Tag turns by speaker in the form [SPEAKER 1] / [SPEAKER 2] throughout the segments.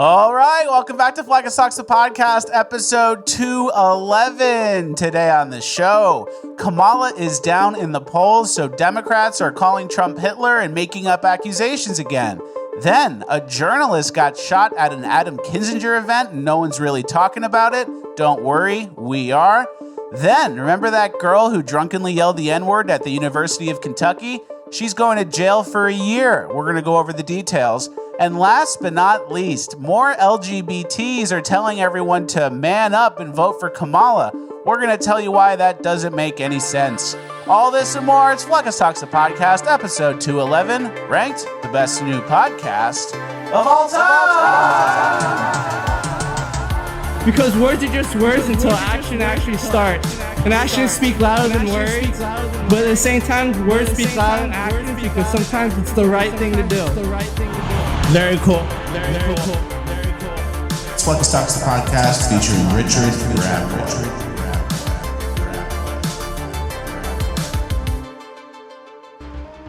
[SPEAKER 1] All right, welcome back to Flag and Stocks, the podcast, episode 211. Today on the show, Kamala is down in the polls, so Democrats are calling Trump Hitler and making up accusations again. Then, a journalist got shot at an Adam Kinzinger event, and no one's really talking about it. Don't worry, we are. Then, remember that girl who drunkenly yelled the N-word at the University of Kentucky? She's going to jail for a year. We're going to go over the details. And last but not least, more LGBTs are telling everyone to man up and vote for Kamala. We're going to tell you why that doesn't make any sense. All this and more, it's Flag and Stocks, the podcast, episode 211, ranked the best new podcast of all time.
[SPEAKER 2] Because words are just words until action actually starts. And actions speak louder than words. But at the same time, words speak louder than actions because sometimes it's the right thing to do. Very cool. Very cool.
[SPEAKER 3] It's Flag and Stocks, the podcast, featuring Richard Grab.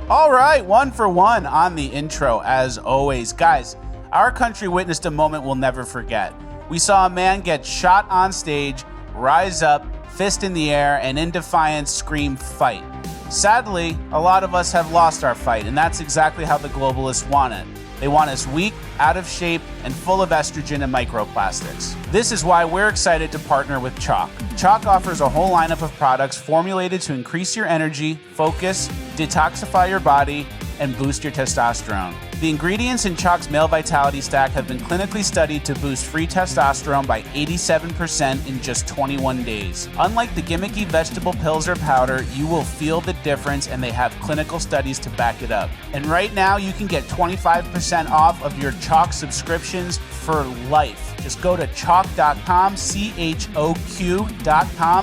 [SPEAKER 1] All right, one for one on the intro, as always. Guys, our country witnessed a moment we'll never forget. We saw a man get shot on stage, rise up, fist in the air, and in defiance scream, "Fight." Sadly, a lot of us have lost our fight, and that's exactly how the globalists want it. They want us weak, out of shape, and full of estrogen and microplastics. This is why we're excited to partner with Chalk. Chalk offers a whole lineup of products formulated to increase your energy, focus, detoxify your body, and boost your testosterone. The ingredients in Chalk's Male Vitality Stack have been clinically studied to boost free testosterone by 87% in just 21 days. Unlike the gimmicky vegetable pills or powder, you will feel the difference, and they have clinical studies to back it up. And right now, you can get 25% off of your Chalk subscriptions for life. Just go to chalk.com, CHOQ.com,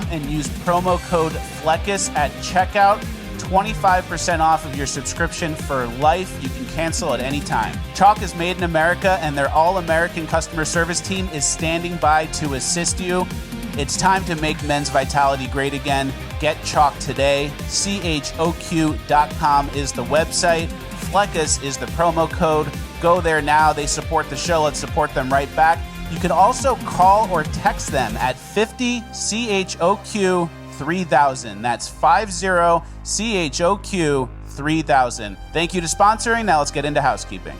[SPEAKER 1] and use promo code FLECUS at checkout. 25% off of your subscription for life. You can cancel at any time. Chalk is made in America, and their all-American customer service team is standing by to assist you. It's time to make men's vitality great again. Get Chalk today. CHOQ.com is the website. FLECUS is the promo code. Go there now. They support the show. Let's support them right back. You can also call or text them at 50 CHOQ 3000. That's 50 CHOQ 3000. Thank you to sponsoring. Now let's get into housekeeping.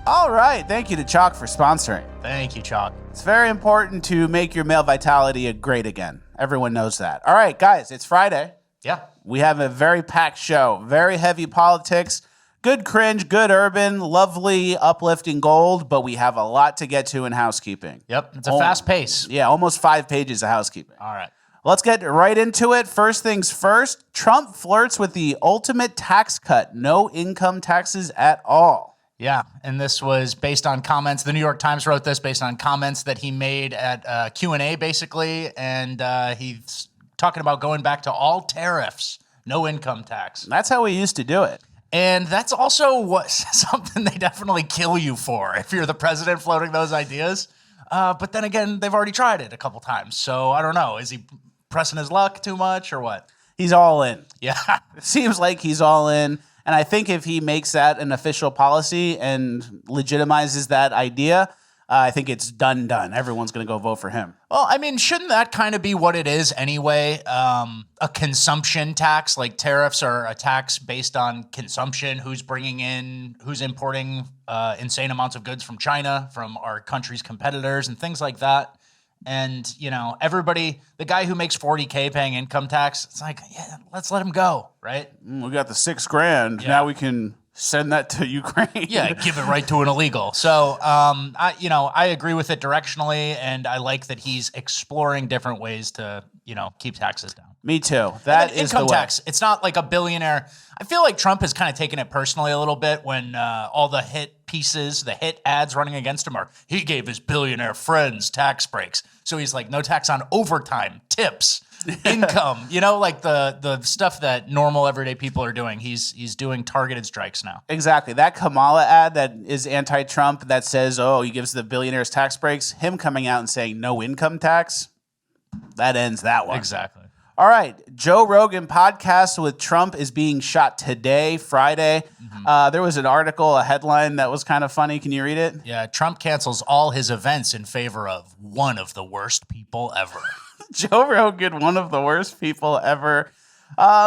[SPEAKER 1] All right. Thank you to Chalk for sponsoring.
[SPEAKER 4] Thank you, Chalk.
[SPEAKER 1] It's very important to make your male vitality great again. Everyone knows that. All right, guys, it's Friday.
[SPEAKER 4] Yeah.
[SPEAKER 1] We have a very packed show, very heavy politics. Good cringe, good urban, lovely, uplifting gold, but we have a lot to get to in housekeeping.
[SPEAKER 4] Yep, it's a fast pace.
[SPEAKER 1] Yeah, almost 5 pages of housekeeping.
[SPEAKER 4] All right.
[SPEAKER 1] Let's get right into it. First things first, Trump flirts with the ultimate tax cut, no income taxes at all.
[SPEAKER 4] Yeah, and this was based on comments. The New York Times wrote this based on comments that he made at Q&A, basically, and he's talking about going back to all tariffs, no income tax.
[SPEAKER 1] That's how we used to do it.
[SPEAKER 4] And that's also something they definitely kill you for if you're the president floating those ideas. But then again, they've already tried it a couple times. So I don't know. Is he pressing his luck too much or what?
[SPEAKER 1] He's all in.
[SPEAKER 4] Yeah.
[SPEAKER 1] It seems like he's all in. And I think if he makes that an official policy and legitimizes that idea, I think it's done. Everyone's going to go vote for him.
[SPEAKER 4] Well, I mean, shouldn't that kind of be what it is anyway? A consumption tax, like tariffs are a tax based on consumption, who's bringing in, who's importing insane amounts of goods from China, from our country's competitors and things like that. And, you know, everybody, the guy who makes $40K paying income tax, it's like, yeah, let's let him go, right?
[SPEAKER 1] We got the $6,000. Yeah. Now we can send that to Ukraine.
[SPEAKER 4] Yeah, give it right to an illegal. So, I agree with it directionally, and I like that he's exploring different ways to, keep taxes down.
[SPEAKER 1] Me too. That is
[SPEAKER 4] income
[SPEAKER 1] the way.
[SPEAKER 4] Tax. It's not like a billionaire. I feel like Trump has kind of taken it personally a little bit when all the hit pieces, the hit ads running against him are, he gave his billionaire friends tax breaks. So he's like, no tax on overtime, tips, income, like the stuff that normal everyday people are doing. He's doing targeted strikes now.
[SPEAKER 1] Exactly. That Kamala ad that is anti-Trump that says, he gives the billionaires tax breaks, him coming out and saying no income tax, that ends that one.
[SPEAKER 4] Exactly.
[SPEAKER 1] All right. Joe Rogan podcast with Trump is being shot today, Friday. There was an article, a headline that was kind of funny. Can you read it?
[SPEAKER 4] Yeah, Trump cancels all his events in favor of one of the worst people ever.
[SPEAKER 1] Joe Rogan, one of the worst people ever.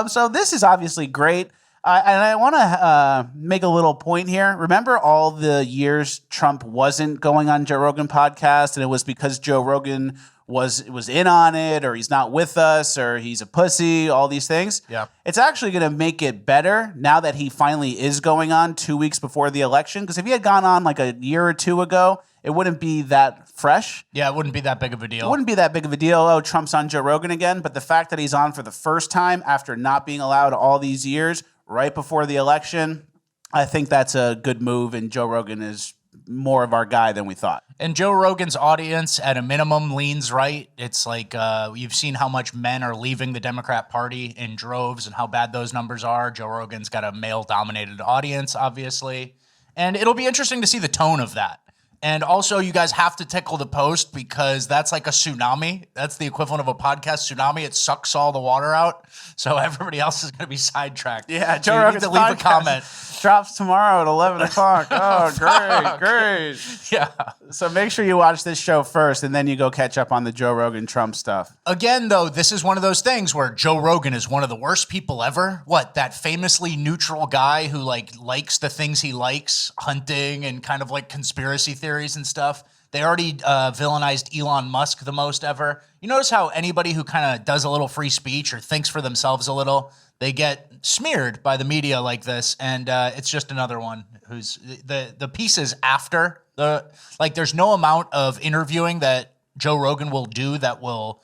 [SPEAKER 1] So this is obviously great. And I want to make a little point here. Remember all the years Trump wasn't going on Joe Rogan podcast, and it was because Joe Rogan was in on it, or he's not with us, or he's a pussy, all these things.
[SPEAKER 4] Yeah.
[SPEAKER 1] It's actually going to make it better now that he finally is going on 2 weeks before the election. Because if he had gone on like a year or two ago, it wouldn't be that fresh.
[SPEAKER 4] Yeah, it wouldn't be that big of a deal.
[SPEAKER 1] It wouldn't be that big of a deal. Oh, Trump's on Joe Rogan again. But the fact that he's on for the first time after not being allowed all these years, right before the election, I think that's a good move. And Joe Rogan is more of our guy than we thought.
[SPEAKER 4] And Joe Rogan's audience, at a minimum, leans right. It's like you've seen how much men are leaving the Democrat Party in droves and how bad those numbers are. Joe Rogan's got a male-dominated audience, obviously. And it'll be interesting to see the tone of that. And also, you guys have to tickle the post because that's like a tsunami. That's the equivalent of a podcast tsunami. It sucks all the water out. So everybody else is going to be sidetracked.
[SPEAKER 1] Yeah,
[SPEAKER 4] Joe
[SPEAKER 1] Joe Rogan's
[SPEAKER 4] to leave a comment.
[SPEAKER 1] Drops tomorrow at 11 o'clock. Oh, great.
[SPEAKER 4] Yeah.
[SPEAKER 1] So make sure you watch this show first, and then you go catch up on the Joe Rogan Trump stuff.
[SPEAKER 4] Again, though, this is one of those things where Joe Rogan is one of the worst people ever. What, that famously neutral guy who likes the things he likes, hunting and kind of like conspiracy theories and stuff. They already villainized Elon Musk the most ever. You notice how anybody who kind of does a little free speech or thinks for themselves a little, they get smeared by the media like this, and it's just another one who's the pieces after there's no amount of interviewing that Joe Rogan will do that will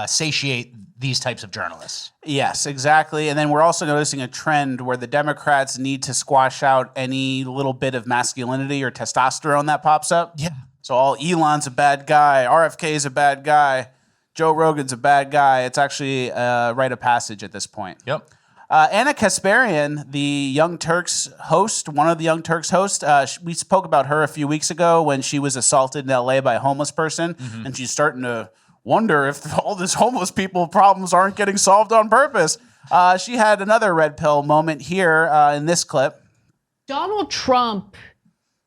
[SPEAKER 4] satiate these types of journalists.
[SPEAKER 1] Yes, exactly. And then we're also noticing a trend where the Democrats need to squash out any little bit of masculinity or testosterone that pops up.
[SPEAKER 4] Yeah.
[SPEAKER 1] So Elon's a bad guy, RFK is a bad guy, Joe Rogan's a bad guy. It's actually a rite of passage at this point.
[SPEAKER 4] Yep.
[SPEAKER 1] Anna Kasparian, the Young Turks host, one of the Young Turks hosts, we spoke about her a few weeks ago when she was assaulted in LA by a homeless person, and she's starting to wonder if all this homeless people problems aren't getting solved on purpose. She had another red pill moment here in this clip.
[SPEAKER 5] Donald Trump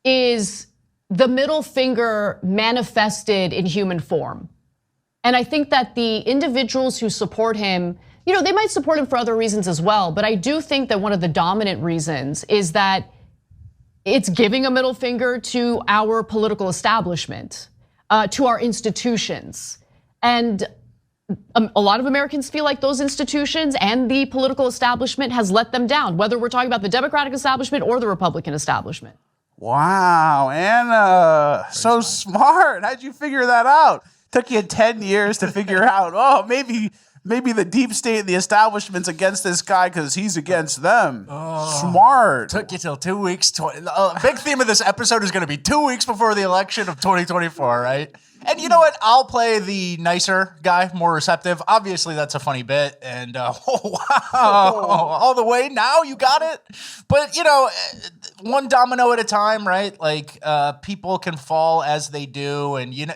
[SPEAKER 5] is the middle finger manifested in human form. And I think that the individuals who support him, they might support him for other reasons as well, but I do think that one of the dominant reasons is that it's giving a middle finger to our political establishment, to our institutions. And a lot of Americans feel like those institutions and the political establishment has let them down, whether we're talking about the Democratic establishment or the Republican establishment.
[SPEAKER 1] Wow, Anna, so smart. How'd you figure that out? Took you 10 years to figure out, maybe the deep state and the establishment's against this guy because he's against them. Smart.
[SPEAKER 4] Took you till 2 weeks. Big theme of this episode is going to be 2 weeks before the election of 2024, right? And you know what? I'll play the nicer guy, more receptive. Obviously, that's a funny bit. And wow, all the way now, you got it. But, one domino at a time, right? Like people can fall as they do. And,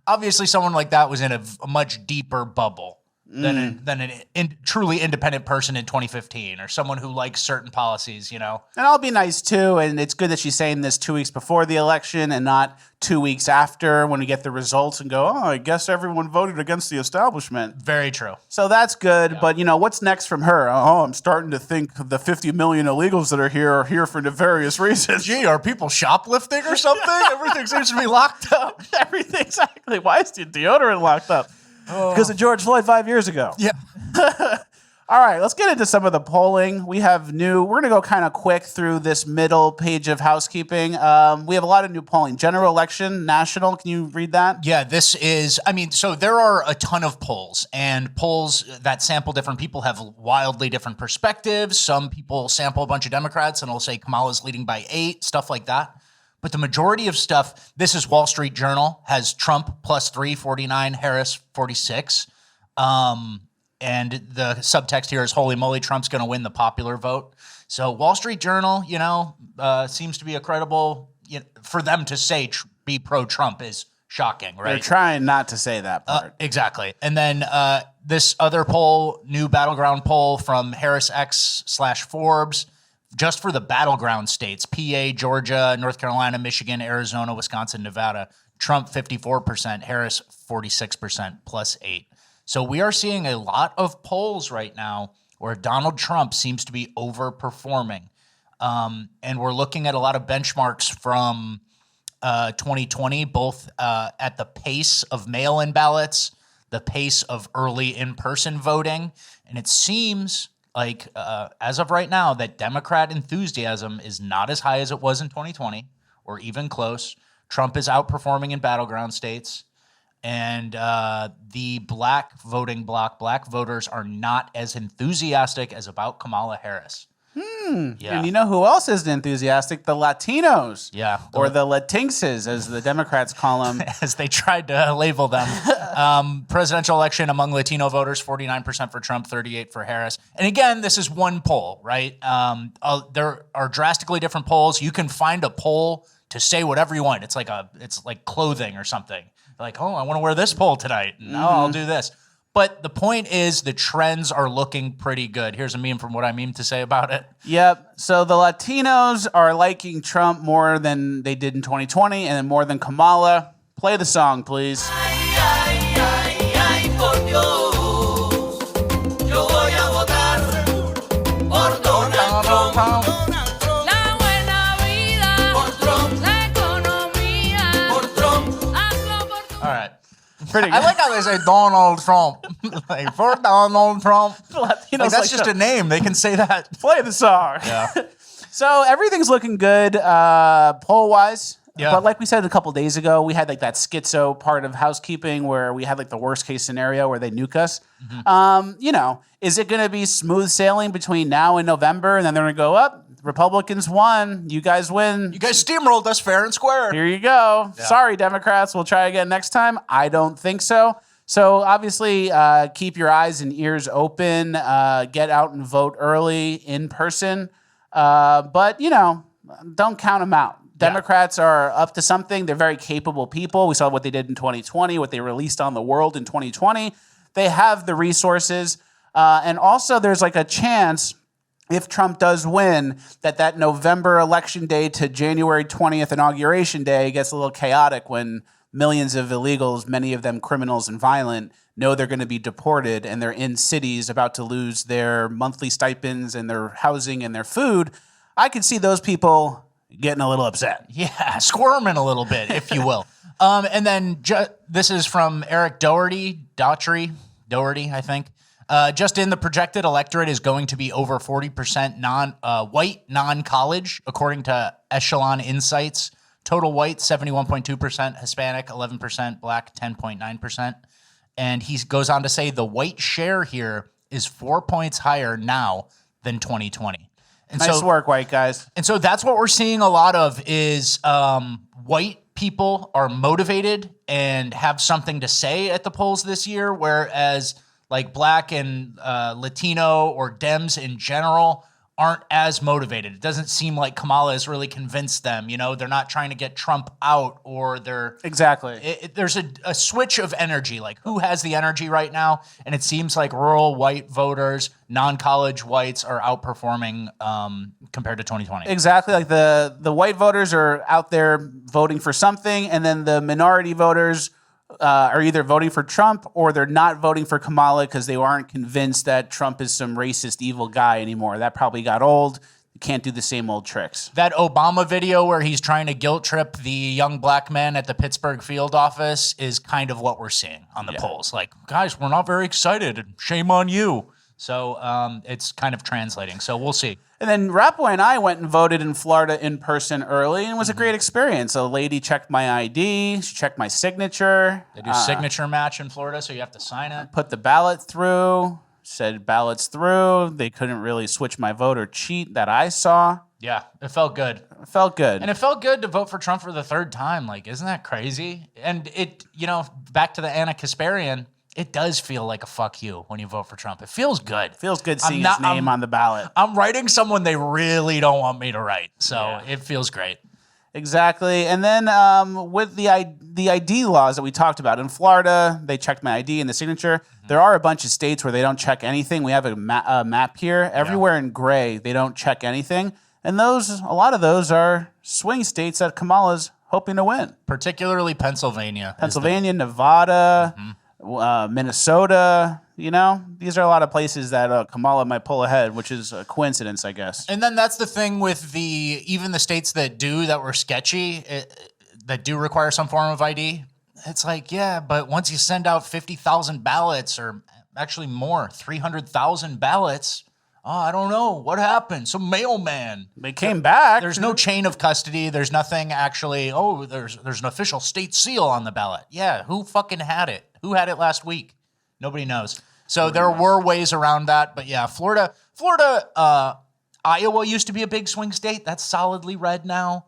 [SPEAKER 4] obviously someone like that was in a much deeper bubble than an truly independent person in 2015 or someone who likes certain policies, And
[SPEAKER 1] I'll be nice too, and it's good that she's saying this 2 weeks before the election and not 2 weeks after when we get the results and go, I guess everyone voted against the establishment.
[SPEAKER 4] Very true.
[SPEAKER 1] So that's good, yeah. But what's next from her? I'm starting to think the 50 million illegals that are here for various reasons.
[SPEAKER 4] Gee, are people shoplifting or something? Everything seems to be locked up.
[SPEAKER 1] Everything, exactly. Why is the deodorant locked up? Because of George Floyd 5 years ago.
[SPEAKER 4] Yeah.
[SPEAKER 1] All right, let's get into some of the polling. We're going to go kind of quick through this middle page of housekeeping. We have a lot of new polling. General election, national, can you read that?
[SPEAKER 4] Yeah, this is, so there are a ton of polls, and polls that sample different people have wildly different perspectives. Some people sample a bunch of Democrats and will say Kamala's leading by 8, stuff like that. But the majority of stuff, this is Wall Street Journal, has Trump +3, 49, Harris 46. And the subtext here is, holy moly, Trump's going to win the popular vote. So Wall Street Journal, seems to be a credible, for them to say be pro-Trump is shocking, right?
[SPEAKER 1] They're trying not to say that part.
[SPEAKER 4] Exactly. And then this other poll, new battleground poll from Harris X/Forbes, just for the battleground states, PA, Georgia, North Carolina, Michigan, Arizona, Wisconsin, Nevada, Trump 54%, Harris 46%, +8. So we are seeing a lot of polls right now where Donald Trump seems to be overperforming. And we're looking at a lot of benchmarks from 2020, both at the pace of mail-in ballots, the pace of early in-person voting. And it seems like, as of right now, that Democrat enthusiasm is not as high as it was in 2020, or even close. Trump is outperforming in battleground states. And the black voting bloc, black voters, are not as enthusiastic as about Kamala Harris. Yeah.
[SPEAKER 1] And you know who else isn't enthusiastic? The Latinos.
[SPEAKER 4] Yeah.
[SPEAKER 1] Or the Latinxes, as the Democrats call them.
[SPEAKER 4] As they tried to label them. Presidential election among Latino voters, 49% for Trump, 38% for Harris. And again, this is one poll, right? There are drastically different polls. You can find a poll to say whatever you want. It's like clothing or something. Like, oh, I want to wear this poll tonight. No, I'll do this. But the point is the trends are looking pretty good. Here's a meme from What I Meme to Say about it.
[SPEAKER 1] Yep. So the Latinos are liking Trump more than they did in 2020 and then more than Kamala. Play the song, please. Pretty good.
[SPEAKER 4] I like how they say Donald Trump. Like, for Donald Trump. Like, that's just a name. They can say that.
[SPEAKER 1] Play the song.
[SPEAKER 4] Yeah.
[SPEAKER 1] So everything's looking good poll-wise.
[SPEAKER 4] Yeah.
[SPEAKER 1] But like we said a couple days ago, we had like that schizo part of housekeeping where we had like the worst case scenario where they nuke us. Is it going to be smooth sailing between now and November? And then they're going to go up. Republicans won. You guys win.
[SPEAKER 4] You guys steamrolled us fair and square.
[SPEAKER 1] Here you go.
[SPEAKER 4] Yeah.
[SPEAKER 1] Sorry, Democrats. We'll try again next time. I don't think so. So obviously, keep your eyes and ears open. Get out and vote early in person. But, don't count them out. Democrats are up to something. They're very capable people. We saw what they did in 2020, what they released on the world in 2020. They have the resources. And also, there's like a chance, if Trump does win, that November election day to January 20th inauguration day gets a little chaotic when millions of illegals, many of them criminals and violent, know they're going to be deported and they're in cities about to lose their monthly stipends and their housing and their food. I could see those people getting a little upset.
[SPEAKER 4] Yeah, squirming a little bit, if you will. And then this is from Eric Doherty, I think. Just in, the projected electorate is going to be over 40% white, non-college, according to Echelon Insights. Total white, 71.2%, Hispanic, 11%, black, 10.9%. And he goes on to say the white share here is 4 points higher now than 2020. And
[SPEAKER 1] nice work, white guys.
[SPEAKER 4] And so that's what we're seeing a lot of is white people are motivated and have something to say at the polls this year, whereas like black and Latino or Dems in general aren't as motivated. It doesn't seem like Kamala has really convinced them. They're not trying to get Trump out, or they're...
[SPEAKER 1] Exactly.
[SPEAKER 4] There's a switch of energy. Like, who has the energy right now? And it seems like rural white voters, non-college whites are outperforming compared to 2020.
[SPEAKER 1] Exactly. Like the white voters are out there voting for something, and then the minority voters are either voting for Trump or they're not voting for Kamala because they aren't convinced that Trump is some racist, evil guy anymore. That probably got old. You can't do the same old tricks.
[SPEAKER 4] That Obama video where he's trying to guilt trip the young black men at the Pittsburgh field office is kind of what we're seeing on the polls. Like, guys, we're not very excited. Shame on you. So it's kind of translating. So we'll see.
[SPEAKER 1] And then Rapoy and I went and voted in Florida in person early, and it was a great experience. A lady checked my ID, she checked my signature.
[SPEAKER 4] They do signature match in Florida, so you have to sign it.
[SPEAKER 1] Put the ballot through, said ballots through. They couldn't really switch my vote or cheat that I saw.
[SPEAKER 4] Yeah, it felt good.
[SPEAKER 1] It felt good.
[SPEAKER 4] And it felt good to vote for Trump for the third time. Like, isn't that crazy? And it, back to the Anna Kasparian, it does feel like a fuck you when you vote for Trump. It feels good.
[SPEAKER 1] Feels good seeing his name on the ballot.
[SPEAKER 4] I'm writing someone they really don't want me to write. So it feels great.
[SPEAKER 1] Exactly. And then with the ID laws that we talked about, in Florida, they checked my ID and the signature. There are a bunch of states where they don't check anything. We have a map here. Everywhere in gray, they don't check anything. And a lot of those are swing states that Kamala's hoping to win.
[SPEAKER 4] Particularly Pennsylvania.
[SPEAKER 1] Nevada, Minnesota. You know, these are a lot of places that Kamala might pull ahead, which is a coincidence, I guess.
[SPEAKER 4] And then that's the thing with even the states that were sketchy, that do require some form of ID. It's like, yeah, but once you send out 50,000 ballots, or actually more, 300,000 ballots, I don't know what happened. Some mailman.
[SPEAKER 1] They came back.
[SPEAKER 4] There's no chain of custody. There's nothing actually. Oh, there's an official state seal on the ballot. Yeah, who fucking had it? Who had it last week? Nobody knows. So there were ways around that, but yeah, Florida, Iowa used to be a big swing state. That's solidly red now.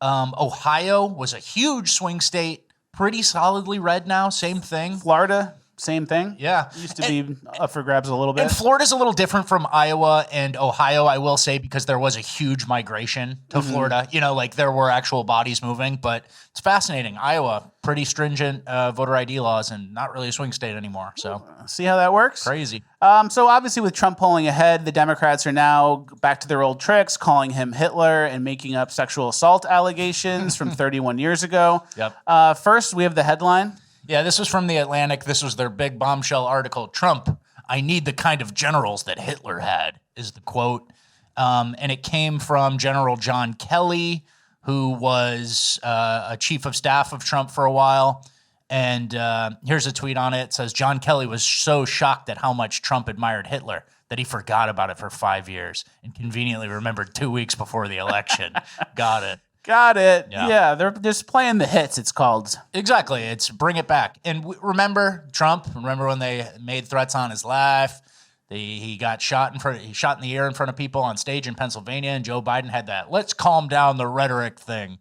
[SPEAKER 4] Ohio was a huge swing state, pretty solidly red now. Same thing.
[SPEAKER 1] Florida, same thing.
[SPEAKER 4] Yeah.
[SPEAKER 1] Used to be up for grabs a little bit.
[SPEAKER 4] And Florida's a little different from Iowa and Ohio, I will say, because there was a huge migration to Florida. You know, like there were actual bodies moving, but it's fascinating. Iowa, pretty stringent voter ID laws and not really a swing state anymore. So
[SPEAKER 1] see how that works?
[SPEAKER 4] Crazy.
[SPEAKER 1] So obviously with Trump pulling ahead, the Democrats are now back to their old tricks, calling him Hitler and making up sexual assault allegations from 31 years ago.
[SPEAKER 4] Yep.
[SPEAKER 1] First, we have the headline.
[SPEAKER 4] Yeah, this was from The Atlantic. This was their big bombshell article. Trump, I need the kind of generals that Hitler had, is the quote. And it came from General John Kelly, who was a chief of staff of Trump for a while. And here's a tweet on it. It says, John Kelly was so shocked at how much Trump admired Hitler that he forgot about it for 5 years and conveniently remembered 2 weeks before the election. Got it.
[SPEAKER 1] Got it.
[SPEAKER 4] Yeah.
[SPEAKER 1] Yeah, they're just playing the hits, it's called.
[SPEAKER 4] Exactly. It's bring it back. And remember Trump? Remember when they made threats on his life? He got shot in the ear in front of people on stage in Pennsylvania, and Joe Biden had that let's calm down the rhetoric thing.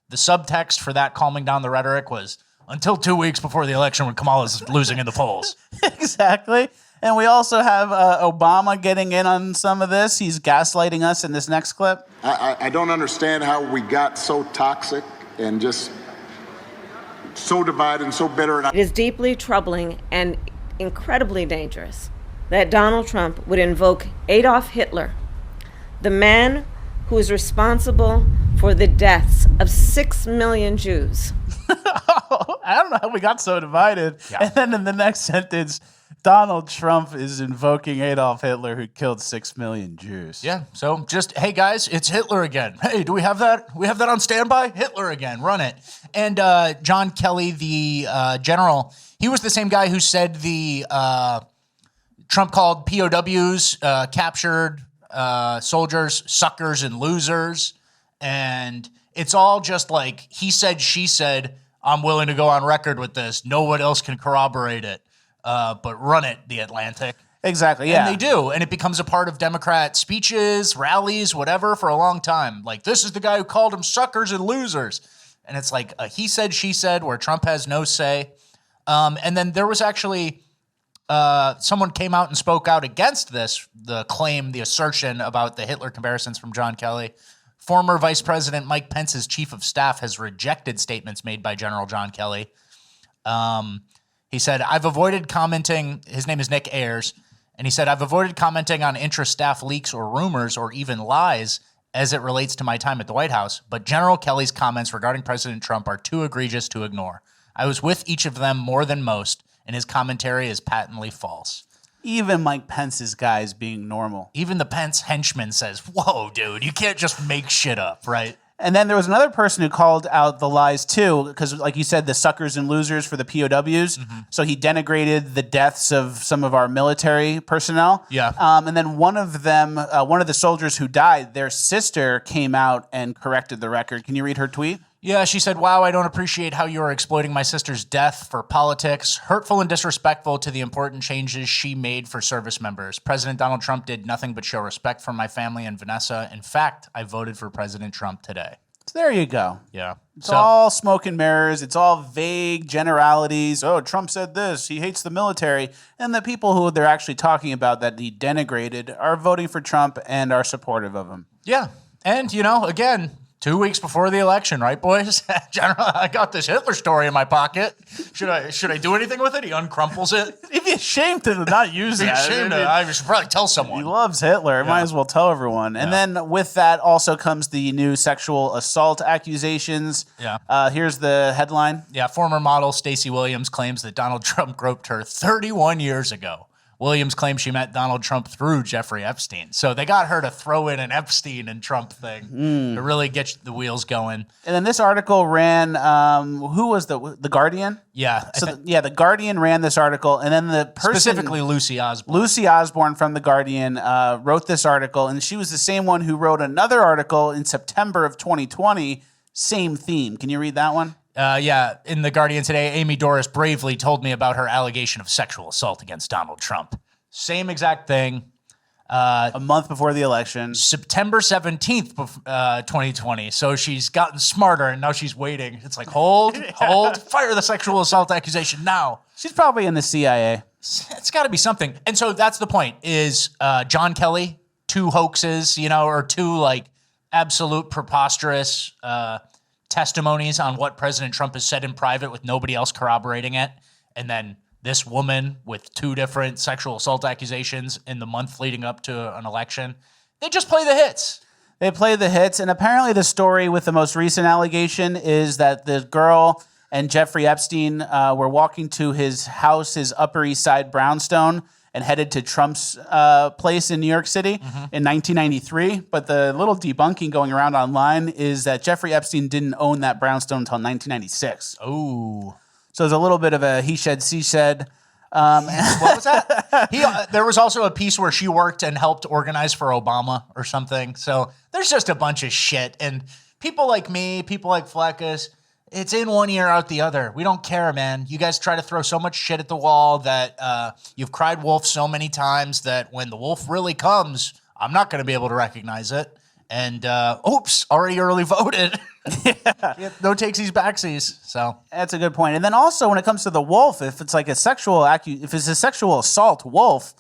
[SPEAKER 4] The subtext for that calming down the rhetoric was until 2 weeks before the election when Kamala's losing in the polls.
[SPEAKER 1] Exactly. And we also have Obama getting in on some of this. He's gaslighting us in this next clip.
[SPEAKER 6] I don't understand how we got so toxic and just so divided and so bitter.
[SPEAKER 7] It is deeply troubling and incredibly dangerous that Donald Trump would invoke Adolf Hitler, the man who is responsible for the deaths of 6 million Jews.
[SPEAKER 1] I don't know how we got so divided. Yeah. And then in the next sentence, Donald Trump is invoking Adolf Hitler, who killed 6 million Jews.
[SPEAKER 4] Yeah. So just, hey guys, it's Hitler again. Hey, do we have that? We have that on standby? Hitler again. Run it. And John Kelly, the general, he was the same guy who said Trump called POWs, captured soldiers, suckers and losers. And it's all just like he said, she said, I'm willing to go on record with this. No one else can corroborate it. But run it, The Atlantic.
[SPEAKER 1] Exactly, yeah.
[SPEAKER 4] And they do. And it becomes a part of Democrat speeches, rallies, whatever, for a long time. Like, this is the guy who called them suckers and losers. And it's like a he said, she said, where Trump has no say. And then there was actually someone came out and spoke out against this, the claim, the assertion about the Hitler comparisons from John Kelly. Former Vice President Mike Pence's chief of staff has rejected statements made by General John Kelly. He said, I've avoided commenting, his name is Nick Ayers, and he said, I've avoided commenting on intra-staff leaks or rumors or even lies as it relates to my time at the White House, but General Kelly's comments regarding President Trump are too egregious to ignore. I was with each of them more than most, and his commentary is patently false.
[SPEAKER 1] Even Mike Pence's guys being normal.
[SPEAKER 4] Even the Pence henchman says, whoa, dude, you can't just make shit up, right?
[SPEAKER 1] And then there was another person who called out the lies too, because like you said, the suckers and losers for the POWs. Mm-hmm. So he denigrated the deaths of some of our military personnel.
[SPEAKER 4] Yeah.
[SPEAKER 1] And then one of them, one of the soldiers who died, their sister came out and corrected the record. Can you read her tweet?
[SPEAKER 4] Yeah, she said, wow, I don't appreciate how you are exploiting my sister's death for politics, hurtful and disrespectful to the important changes she made for service members. President Donald Trump did nothing but show respect for my family and Vanessa. In fact, I voted for President Trump today.
[SPEAKER 1] So there you go.
[SPEAKER 4] Yeah.
[SPEAKER 1] It's all smoke and mirrors. It's all vague generalities. Oh, Trump said this. He hates the military. And the people who they're actually talking about that he denigrated are voting for Trump and are supportive of him.
[SPEAKER 4] Yeah. And, you know, again, 2 weeks before the election, right, boys? General, I got this Hitler story in my pocket. Should I do anything with it? He uncrumples it.
[SPEAKER 1] He'd be ashamed to not use that.
[SPEAKER 4] I should probably tell someone.
[SPEAKER 1] He loves Hitler. Might as well tell everyone. And then with that also comes the new sexual assault accusations.
[SPEAKER 4] Yeah.
[SPEAKER 1] Here's the headline.
[SPEAKER 4] Yeah, former model Stacey Williams claims that Donald Trump groped her 31 years ago. Williams claims she met Donald Trump through Jeffrey Epstein. So they got her to throw in an Epstein and Trump thing to really get the wheels going.
[SPEAKER 1] And then this article ran, who was the Guardian?
[SPEAKER 4] Yeah.
[SPEAKER 1] So the Guardian ran this article, and then the person...
[SPEAKER 4] Specifically Lucy Osborne.
[SPEAKER 1] Lucy Osborne from the Guardian wrote this article, and she was the same one who wrote another article in September of 2020, same theme. Can you read that one?
[SPEAKER 4] Yeah, in The Guardian today, Amy Doris bravely told me about her allegation of sexual assault against Donald Trump. Same exact thing.
[SPEAKER 1] A month before the election.
[SPEAKER 4] September 17th, 2020. So she's gotten smarter, and now she's waiting. It's like, hold, fire the sexual assault accusation now.
[SPEAKER 1] She's probably in the CIA.
[SPEAKER 4] It's got to be something. And so that's the point, is John Kelly, 2 hoaxes, or 2, absolute preposterous testimonies on what President Trump has said in private with nobody else corroborating it. And then this woman with 2 different sexual assault accusations in the month leading up to an election. They just play the hits.
[SPEAKER 1] They play the hits. And apparently the story with the most recent allegation is that the girl and Jeffrey Epstein were walking to his house, his Upper East Side brownstone, and headed to Trump's place in New York City in 1993. But the little debunking going around online is that Jeffrey Epstein didn't own that brownstone until 1996.
[SPEAKER 4] Oh.
[SPEAKER 1] So there's a little bit of a he said, she said.
[SPEAKER 4] What was that? There was also a piece where she worked and helped organize for Obama or something. So there's just a bunch of shit. And people like me, people like Fleckus, it's in one ear, out the other. We don't care, man. You guys try to throw so much shit at the wall that you've cried wolf so many times that when the wolf really comes, I'm not going to be able to recognize it. And oops, already early voted. Yeah, no takesies, backsies. So
[SPEAKER 1] that's a good point. And then also when it comes to the wolf, if it's like a sexual if it's a sexual assault wolf,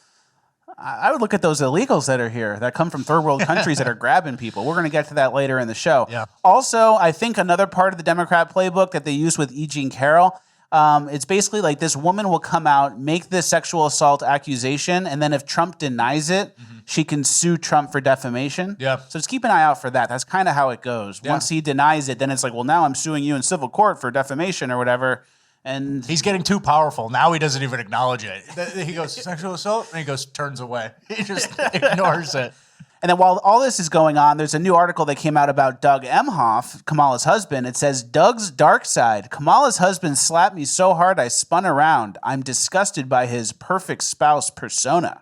[SPEAKER 1] I would look at those illegals that are here that come from third world countries that are grabbing people. We're going to get to that later in the show.
[SPEAKER 4] Yeah.
[SPEAKER 1] Also, I think another part of the Democrat playbook that they use with E. Jean Carroll, it's basically like this woman will come out, make this sexual assault accusation, and then if Trump denies it, she can sue Trump for defamation.
[SPEAKER 4] Yeah.
[SPEAKER 1] So just keep an eye out for that. That's kind of how it goes.
[SPEAKER 4] Yeah.
[SPEAKER 1] Once he denies it, then it's like, well, now I'm suing you in civil court for defamation or whatever. And
[SPEAKER 4] he's getting too powerful. Now he doesn't even acknowledge it. He goes, sexual assault? And he goes, turns away. He just ignores it.
[SPEAKER 1] And then while all this is going on, there's a new article that came out about Doug Emhoff, Kamala's husband. It says, Doug's dark side. Kamala's husband slapped me so hard I spun around. I'm disgusted by his perfect spouse persona.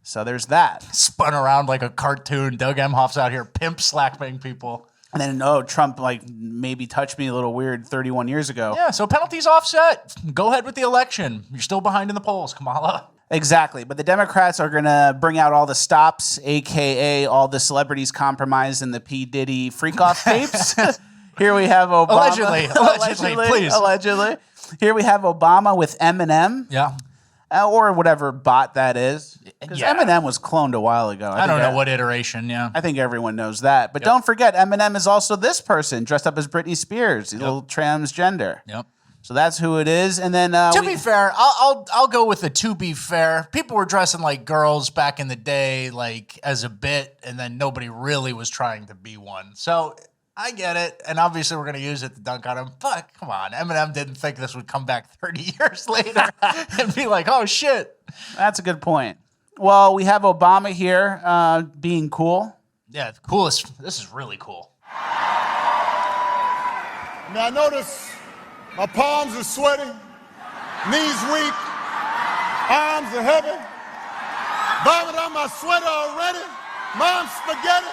[SPEAKER 1] So there's that.
[SPEAKER 4] Spun around like a cartoon. Doug Emhoff's out here pimp slapping people.
[SPEAKER 1] And then, Trump maybe touched me a little weird 31 years ago.
[SPEAKER 4] Yeah, so penalties offset. Go ahead with the election. You're still behind in the polls, Kamala.
[SPEAKER 1] Exactly. But the Democrats are going to bring out all the stops, a.k.a. all the celebrities compromised in the P. Diddy freak-off tapes. Here we have Obama. Allegedly. Here we have Obama with Eminem.
[SPEAKER 4] Yeah.
[SPEAKER 1] Or whatever bot that is. Because Eminem was cloned a while ago.
[SPEAKER 4] I don't know what iteration, yeah.
[SPEAKER 1] I think everyone knows that. But don't forget, Eminem is also this person dressed up as Britney Spears, a little transgender.
[SPEAKER 4] Yep.
[SPEAKER 1] So that's who it is. And then
[SPEAKER 4] to be fair, I'll go with the to be fair. People were dressing like girls back in the day, like as a bit, and then nobody really was trying to be one. So I get it, and obviously we're going to use it to dunk on him, but come on, Eminem didn't think this would come back 30 years later and be like, oh, shit.
[SPEAKER 1] That's a good point. Well, we have Obama here being cool.
[SPEAKER 4] Yeah, the coolest. This is really cool.
[SPEAKER 8] Now, I notice my palms are sweaty, knees weak, arms are heavy, vomit on my sweater already, mom's spaghetti.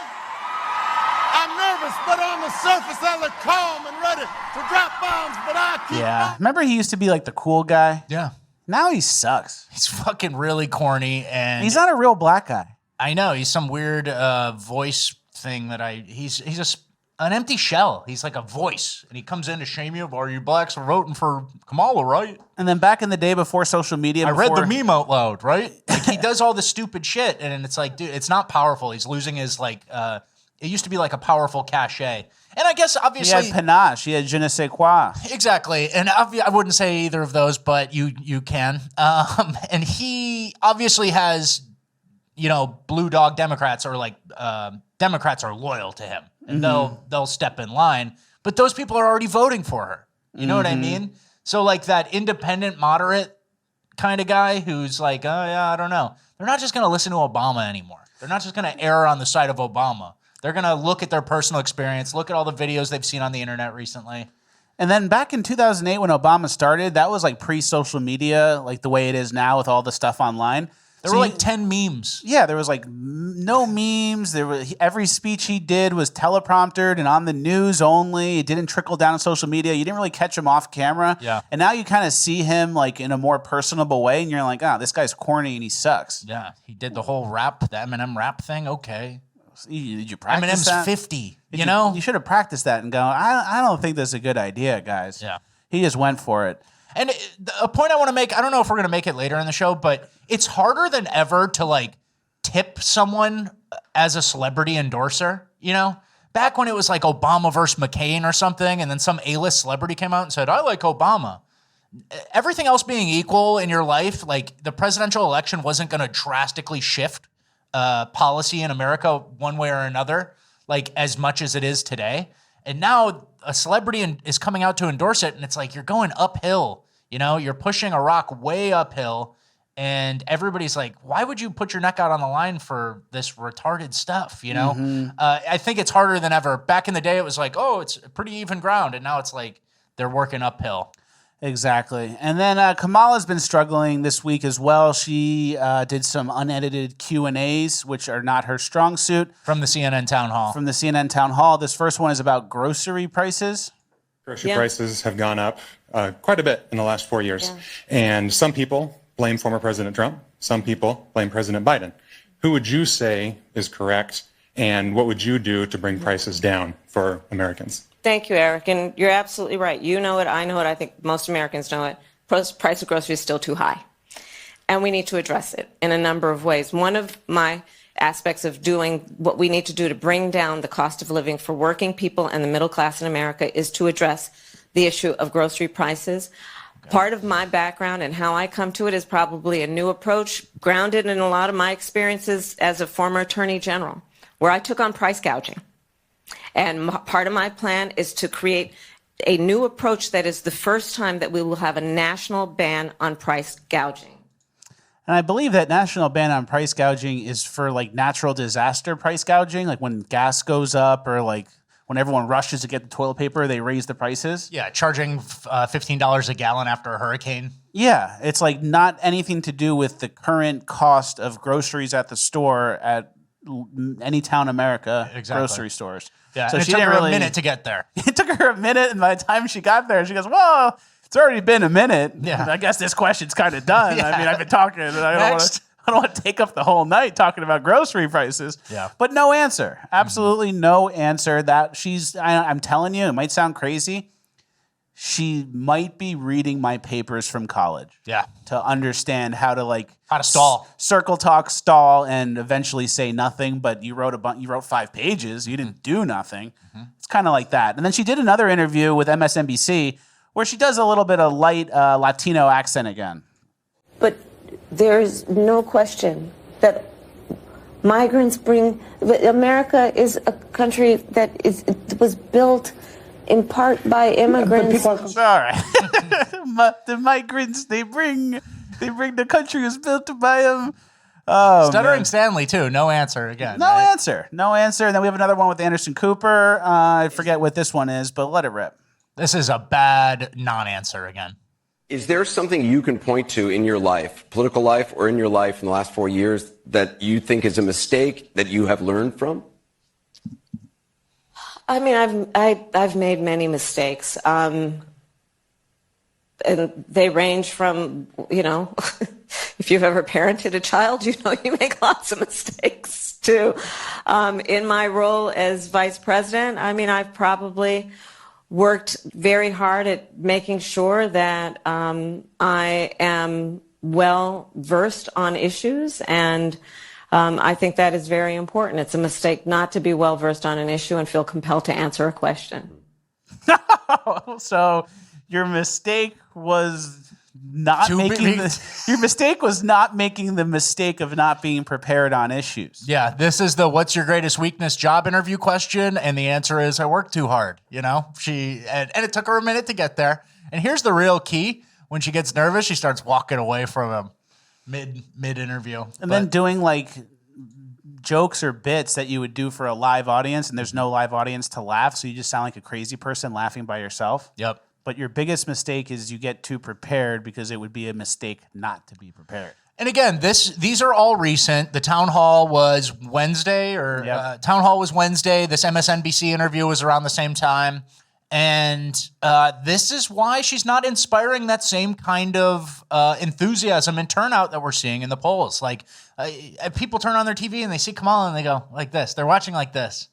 [SPEAKER 8] I'm nervous, but on the surface I look calm and ready to drop bombs, but I keep...
[SPEAKER 1] Yeah. Remember he used to be like the cool guy?
[SPEAKER 4] Yeah.
[SPEAKER 1] Now he sucks.
[SPEAKER 4] He's fucking really corny, and...
[SPEAKER 1] He's not a real black guy.
[SPEAKER 4] I know. He's some weird voice thing that He's an empty shell. He's like a voice, and he comes in to shame you. Are you blacks are voting for Kamala, right?
[SPEAKER 1] And then back in the day before social media...
[SPEAKER 4] I read the meme out loud, right? Like, he does all this stupid shit, and it's like, dude, it's not powerful. He's losing his, It used to be like a powerful cachet. And I guess obviously
[SPEAKER 1] He had panache. He had je ne sais quoi.
[SPEAKER 4] Exactly. And I wouldn't say either of those, but you can. And he obviously has, blue dog Democrats or like Democrats are loyal to him and they'll step in line. But those people are already voting for her. You know what I mean? So like that independent, moderate kind of guy who's like, oh yeah, I don't know. They're not just going to listen to Obama anymore. They're not just going to err on the side of Obama. They're going to look at their personal experience, look at all the videos they've seen on the internet recently.
[SPEAKER 1] And then back in 2008 when Obama started, that was like pre-social media, like the way it is now with all the stuff online.
[SPEAKER 4] There were like 10 memes.
[SPEAKER 1] Yeah, there was like no memes. Every speech he did was telepromptered and on the news only. It didn't trickle down on social media. You didn't really catch him off camera.
[SPEAKER 4] Yeah.
[SPEAKER 1] And now you kind of see him like in a more personable way, and you're like, this guy's corny and he sucks.
[SPEAKER 4] Yeah, he did the whole rap, the Eminem rap thing. Okay.
[SPEAKER 1] Did you practice
[SPEAKER 4] Eminem's
[SPEAKER 1] that?
[SPEAKER 4] 50,
[SPEAKER 1] You should have practiced that and go, I don't think that's a good idea, guys.
[SPEAKER 4] Yeah.
[SPEAKER 1] He just went for it.
[SPEAKER 4] And a point I want to make, I don't know if we're going to make it later in the show, but it's harder than ever to like tip someone as a celebrity endorser, Back when it was like Obama versus McCain or something, and then some A-list celebrity came out and said, I like Obama. Everything else being equal in your life, like the presidential election wasn't going to drastically shift policy in America one way or another, like as much as it is today. And now a celebrity is coming out to endorse it, and it's like you're going uphill. You're pushing a rock way uphill, and everybody's like, why would you put your neck out on the line for this retarded stuff, I think it's harder than ever. Back in the day, it was like, oh, it's pretty even ground, and now it's like they're working uphill.
[SPEAKER 1] Exactly. And then Kamala's been struggling this week as well. She did some unedited Q&As, which are not her strong suit.
[SPEAKER 4] From the CNN town hall. This first one is about grocery prices.
[SPEAKER 9] Grocery prices have gone up quite a bit in the last 4 years.
[SPEAKER 7] Yeah.
[SPEAKER 9] And some people blame former President Trump. Some people blame President Biden. Who would you say is correct? And what would you do to bring prices down for Americans?
[SPEAKER 7] Thank you, Eric. And you're absolutely right. You know it. I know it. I think most Americans know it. Price of groceries is still too high. And we need to address it in a number of ways. One of my aspects of doing what we need to do to bring down the cost of living for working people and the middle class in America is to address the issue of grocery prices. Okay. Part of my background and how I come to it is probably a new approach grounded in a lot of my experiences as a former attorney general, where I took on price gouging. And part of my plan is to create a new approach that is the first time that we will have a national ban on price gouging.
[SPEAKER 1] And I believe that national ban on price gouging is for like natural disaster price gouging, like when gas goes up or like when everyone rushes to get the toilet paper, they raise the prices.
[SPEAKER 4] Yeah, charging $15 a gallon after a hurricane.
[SPEAKER 1] Yeah, it's like not anything to do with the current cost of groceries at the store at any town in America, grocery stores.
[SPEAKER 4] Yeah,
[SPEAKER 1] so
[SPEAKER 4] it
[SPEAKER 1] she
[SPEAKER 4] took
[SPEAKER 1] didn't
[SPEAKER 4] her
[SPEAKER 1] really,
[SPEAKER 4] a minute to get there.
[SPEAKER 1] It took her a minute, and by the time she got there, she goes, well, it's already been a minute.
[SPEAKER 4] Yeah.
[SPEAKER 1] I guess this question's kind of done.
[SPEAKER 4] Yeah.
[SPEAKER 1] I mean, I've been talking, and I don't want to take up the whole night talking about grocery prices.
[SPEAKER 4] Yeah.
[SPEAKER 1] But no answer. Absolutely no answer. I'm telling you, it might sound crazy. She might be reading my papers from college.
[SPEAKER 4] Yeah.
[SPEAKER 1] To understand how to
[SPEAKER 4] stall,
[SPEAKER 1] circle talk, stall, and eventually say nothing. But you wrote 5 pages. You didn't do nothing. Mm-hmm. It's kind of like that. And then she did another interview with MSNBC where she does a little bit of light Latino accent again.
[SPEAKER 7] But there's no question that America is a country that was built in part by immigrants.
[SPEAKER 1] All right. The migrants, they bring the country was built by them. Oh,
[SPEAKER 4] Stuttering
[SPEAKER 1] man.
[SPEAKER 4] Stanley, too. No answer again.
[SPEAKER 1] No answer. And then we have another one with Anderson Cooper. I forget what this one is, but let it rip.
[SPEAKER 4] This is a bad non-answer again.
[SPEAKER 10] Is there something you can point to in your life, political life, or in your life in the last 4 years that you think is a mistake that you have learned from?
[SPEAKER 7] I mean, I've made many mistakes, and they range from, if you've ever parented a child, you make lots of mistakes too. In my role as vice president, I mean, I've probably worked very hard at making sure that I am well versed on issues, and I think that is very important. It's a mistake not to be well-versed on an issue and feel compelled to answer a question.
[SPEAKER 1] So your mistake was not making your mistake was not making the mistake of not being prepared on issues.
[SPEAKER 4] Yeah, this is the what's your greatest weakness job interview question, and the answer is I work too hard. You know, and it took her a minute to get there. And here's the real key: when she gets nervous, she starts walking away from him mid interview,
[SPEAKER 1] and then doing like jokes or bits that you would do for a live audience, and there's no live audience to laugh, so you just sound like a crazy person laughing by yourself.
[SPEAKER 4] Yep.
[SPEAKER 1] But your biggest mistake is you get too prepared because it would be a mistake not to be prepared.
[SPEAKER 4] And again, these are all recent. The town hall was Wednesday, town hall was Wednesday. This MSNBC interview was around the same time. And this is why she's not inspiring that same kind of enthusiasm and turnout that we're seeing in the polls. Like people turn on their TV and they see Kamala and they go like this. They're watching like this.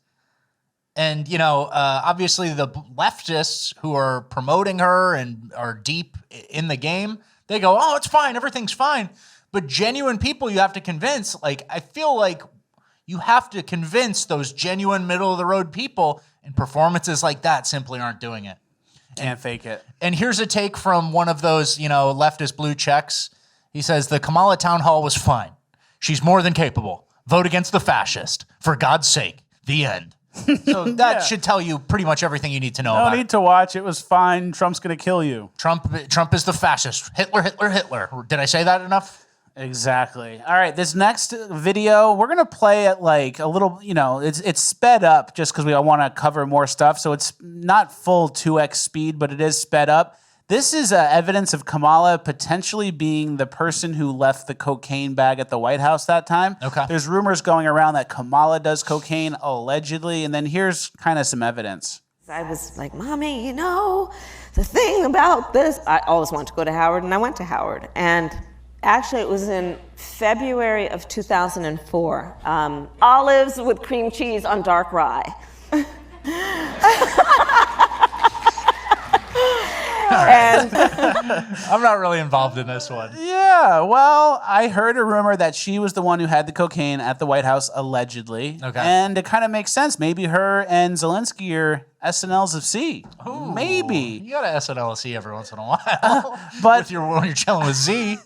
[SPEAKER 4] And, you know, obviously the leftists who are promoting her and are deep in the game, they go, oh, it's fine. Everything's fine. But genuine people you have to convince, like, I feel like you have to convince those genuine middle of the road people, and performances like that simply aren't doing it.
[SPEAKER 1] Can't fake it.
[SPEAKER 4] And here's a take from one of those, you know, leftist blue checks. He says, the Kamala town hall was fine. She's more than capable. Vote against the fascist. For God's sake. The end. So that should tell you pretty much everything you need to know about it.
[SPEAKER 1] No need to watch. It was fine. Trump's going to kill you.
[SPEAKER 4] Trump is the fascist. Hitler, Hitler, Hitler. Did I say that enough?
[SPEAKER 1] Exactly. All right, this next video, we're going to play it like a little, you know, it's sped up just because we want to cover more stuff. So it's not full 2x speed, but it is sped up. This is evidence of Kamala potentially being the person who left the cocaine bag at the White House that time.
[SPEAKER 4] Okay.
[SPEAKER 1] There's rumors going around that Kamala does cocaine, allegedly, and then here's kind of some evidence.
[SPEAKER 7] I was like, Mommy, you know, the thing about this, I always wanted to go to Howard, and I went to Howard. And actually, it was in February of 2004. Olives with cream cheese on dark rye.
[SPEAKER 4] And I'm not really involved in this one.
[SPEAKER 1] Yeah, well, I heard a rumor that she was the one who had the cocaine at the White House, allegedly.
[SPEAKER 4] Okay.
[SPEAKER 1] And it kind of makes sense. Maybe her and Zelensky are SNLs of C.
[SPEAKER 4] Ooh,
[SPEAKER 1] maybe.
[SPEAKER 4] You got to SNL of C every once in a while.
[SPEAKER 1] But
[SPEAKER 4] when you're chilling with Z.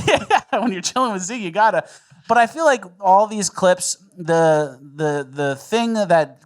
[SPEAKER 1] Yeah, when you're chilling with Z, you got to. But I feel like all these clips, the thing that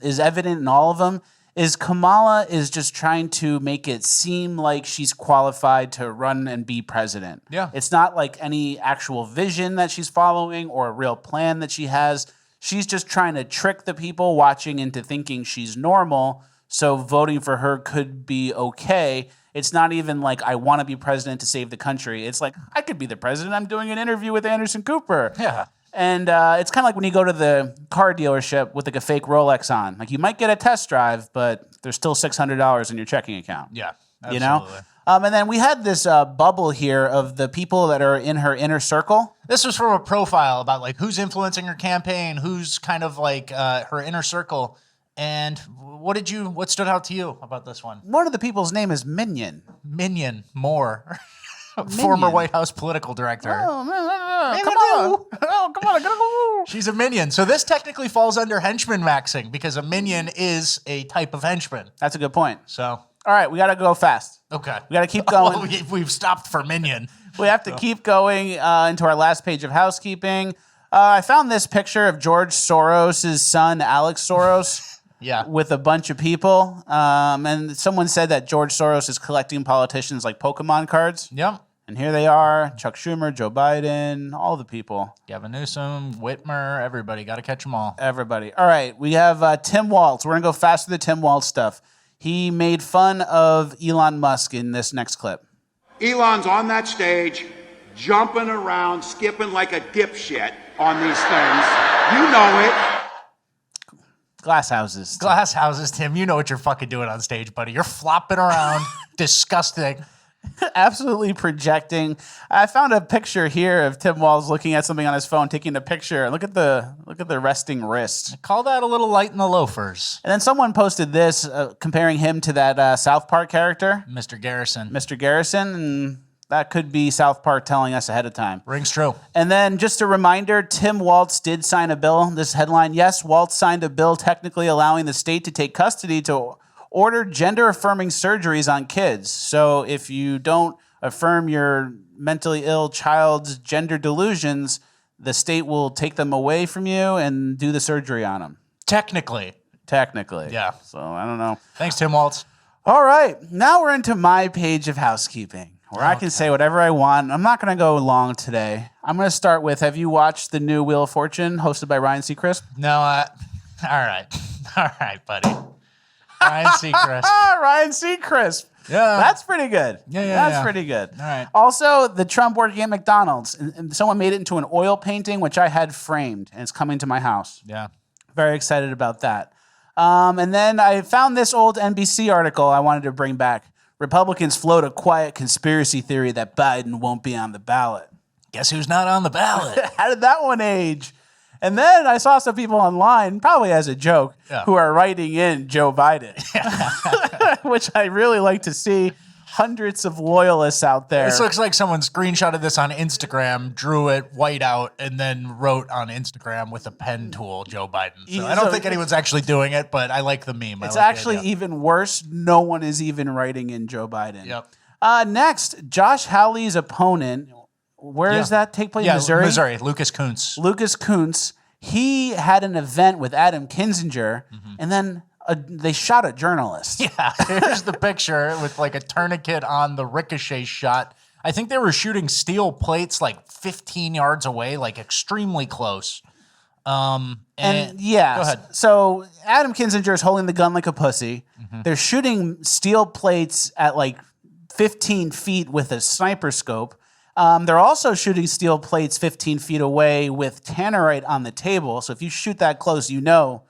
[SPEAKER 1] is evident in all of them is Kamala is just trying to make it seem like she's qualified to run and be president.
[SPEAKER 4] Yeah.
[SPEAKER 1] It's not like any actual vision that she's following or a real plan that she has. She's just trying to trick the people watching into thinking she's normal, so voting for her could be okay. It's not even like, I want to be president to save the country. It's like, I could be the president. I'm doing an interview with Anderson Cooper.
[SPEAKER 4] Yeah.
[SPEAKER 1] And it's kind of like when you go to the car dealership with like a fake Rolex on. Like you might get a test drive, but there's still $600 in your checking account.
[SPEAKER 4] Yeah, absolutely.
[SPEAKER 1] You know? And then we had this bubble here of the people that are in her inner circle.
[SPEAKER 4] This was from a profile about like who's influencing her campaign, who's kind of like her inner circle. And what stood out to you about this one?
[SPEAKER 1] One of the people's name is Minion.
[SPEAKER 4] Minion Moore. Former White House political director.
[SPEAKER 1] Oh, come on. Oh, come on. I gotta go.
[SPEAKER 4] She's a minion. So this technically falls under henchman maxing because a minion is a type of henchman.
[SPEAKER 1] That's a good point.
[SPEAKER 4] So,
[SPEAKER 1] all right, we got to go fast.
[SPEAKER 4] Okay.
[SPEAKER 1] We got to keep going.
[SPEAKER 4] Well, we've stopped for minion.
[SPEAKER 1] We have to keep going into our last page of housekeeping. I found this picture of George Soros' son, Alex Soros.
[SPEAKER 4] Yeah.
[SPEAKER 1] With a bunch of people. And someone said that George Soros is collecting politicians like Pokemon cards.
[SPEAKER 4] Yep.
[SPEAKER 1] And here they are, Chuck Schumer, Joe Biden, all the people.
[SPEAKER 4] Gavin Newsom, Whitmer, everybody. Got to catch them all.
[SPEAKER 1] Everybody. All right, we have Tim Walz. We're going to go fast with the Tim Walz stuff. He made fun of Elon Musk in this next clip.
[SPEAKER 11] Elon's on that stage, jumping around, skipping like a dipshit on these things. You know it.
[SPEAKER 1] Glass houses.
[SPEAKER 4] Glass houses, Tim. You know what you're fucking doing on stage, buddy. You're flopping around. Disgusting.
[SPEAKER 1] Absolutely projecting. I found a picture here of Tim Walz looking at something on his phone, taking a picture. Look at the resting wrist.
[SPEAKER 4] Call that a little light in the loafers.
[SPEAKER 1] And then someone posted this, comparing him to that South Park character,
[SPEAKER 4] Mr. Garrison.
[SPEAKER 1] Mr. Garrison, and That could be South Park telling us ahead of time.
[SPEAKER 4] Rings true.
[SPEAKER 1] And then just a reminder, Tim Walz did sign a bill. This headline, yes, Walz signed a bill technically allowing the state to take custody to order gender-affirming surgeries on kids. So if you don't affirm your mentally ill child's gender delusions, the state will take them away from you and do the surgery on them.
[SPEAKER 4] Technically.
[SPEAKER 1] Yeah. So I don't know.
[SPEAKER 4] Thanks, Tim Walz.
[SPEAKER 1] All right. Now we're into my page of housekeeping, where I can say whatever I want. I'm not going to go long today. I'm going to start with, have you watched the new Wheel of Fortune hosted by Ryan Seacrest?
[SPEAKER 4] No. All right. All right, buddy. Ryan Seacrest.
[SPEAKER 1] Ryan Seacrest.
[SPEAKER 4] Yeah.
[SPEAKER 1] That's pretty good. That's pretty good.
[SPEAKER 4] All right.
[SPEAKER 1] Also, the Trump working at McDonald's. And someone made it into an oil painting, which I had framed, and it's coming to my house.
[SPEAKER 4] Yeah.
[SPEAKER 1] Very excited about that. And then I found this old NBC article I wanted to bring back. Republicans float a quiet conspiracy theory that Biden won't be on the ballot.
[SPEAKER 4] Guess who's not on the ballot?
[SPEAKER 1] How did that one age? And then I saw some people online, probably as a joke, who are writing in Joe Biden, which I really like to see. Hundreds of loyalists out there.
[SPEAKER 4] This looks like someone screenshotted this on Instagram, drew it white out, and then wrote on Instagram with a pen tool, Joe Biden. So I don't think anyone's actually doing it, but I like the meme.
[SPEAKER 1] It's actually even worse. No one is even writing in Joe Biden.
[SPEAKER 4] Yep.
[SPEAKER 1] Next, Josh Hawley's opponent. Where does that take place? Missouri?
[SPEAKER 4] Missouri. Lucas Kuntz.
[SPEAKER 1] Lucas Kuntz. He had an event with Adam Kinzinger, and then they shot a journalist.
[SPEAKER 4] Yeah, here's the picture with like a tourniquet on the ricochet shot. I think they were shooting steel plates like 15 yards away, like extremely close. Go ahead.
[SPEAKER 1] So Adam Kinzinger is holding the gun like a pussy. They're shooting steel plates at like 15 feet with a sniper scope. They're also shooting steel plates 15 feet away with tannerite on the table. So if you shoot that close, you know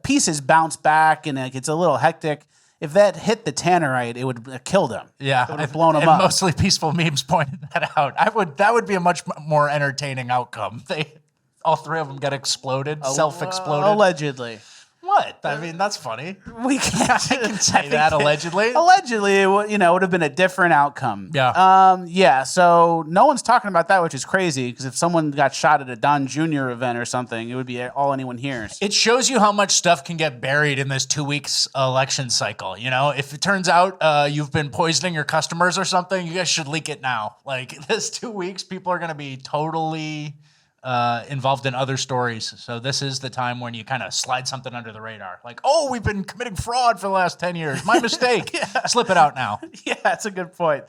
[SPEAKER 1] pieces bounce back and it's a little hectic. If that hit the tannerite, it would have killed him.
[SPEAKER 4] Yeah,
[SPEAKER 1] it would have blown him up.
[SPEAKER 4] Mostly peaceful memes pointed that out. That would be a much more entertaining outcome. All three of them got exploded, self-exploded.
[SPEAKER 1] Allegedly.
[SPEAKER 4] What? I mean, that's funny.
[SPEAKER 1] We can't.
[SPEAKER 4] I can say that allegedly.
[SPEAKER 1] Allegedly, it would have been a different outcome.
[SPEAKER 4] Yeah.
[SPEAKER 1] So no one's talking about that, which is crazy. Because if someone got shot at a Don Jr. event or something, it would be all anyone hears.
[SPEAKER 4] It shows you how much stuff can get buried in this 2 weeks election cycle. You know, if it turns out you've been poisoning your customers or something, you guys should leak it now. Like this 2 weeks, people are going to be totally involved in other stories. So this is the time when you kind of slide something under the radar. Like, oh, we've been committing fraud for the last 10 years. My mistake. Slip it out now.
[SPEAKER 1] Yeah, that's a good point.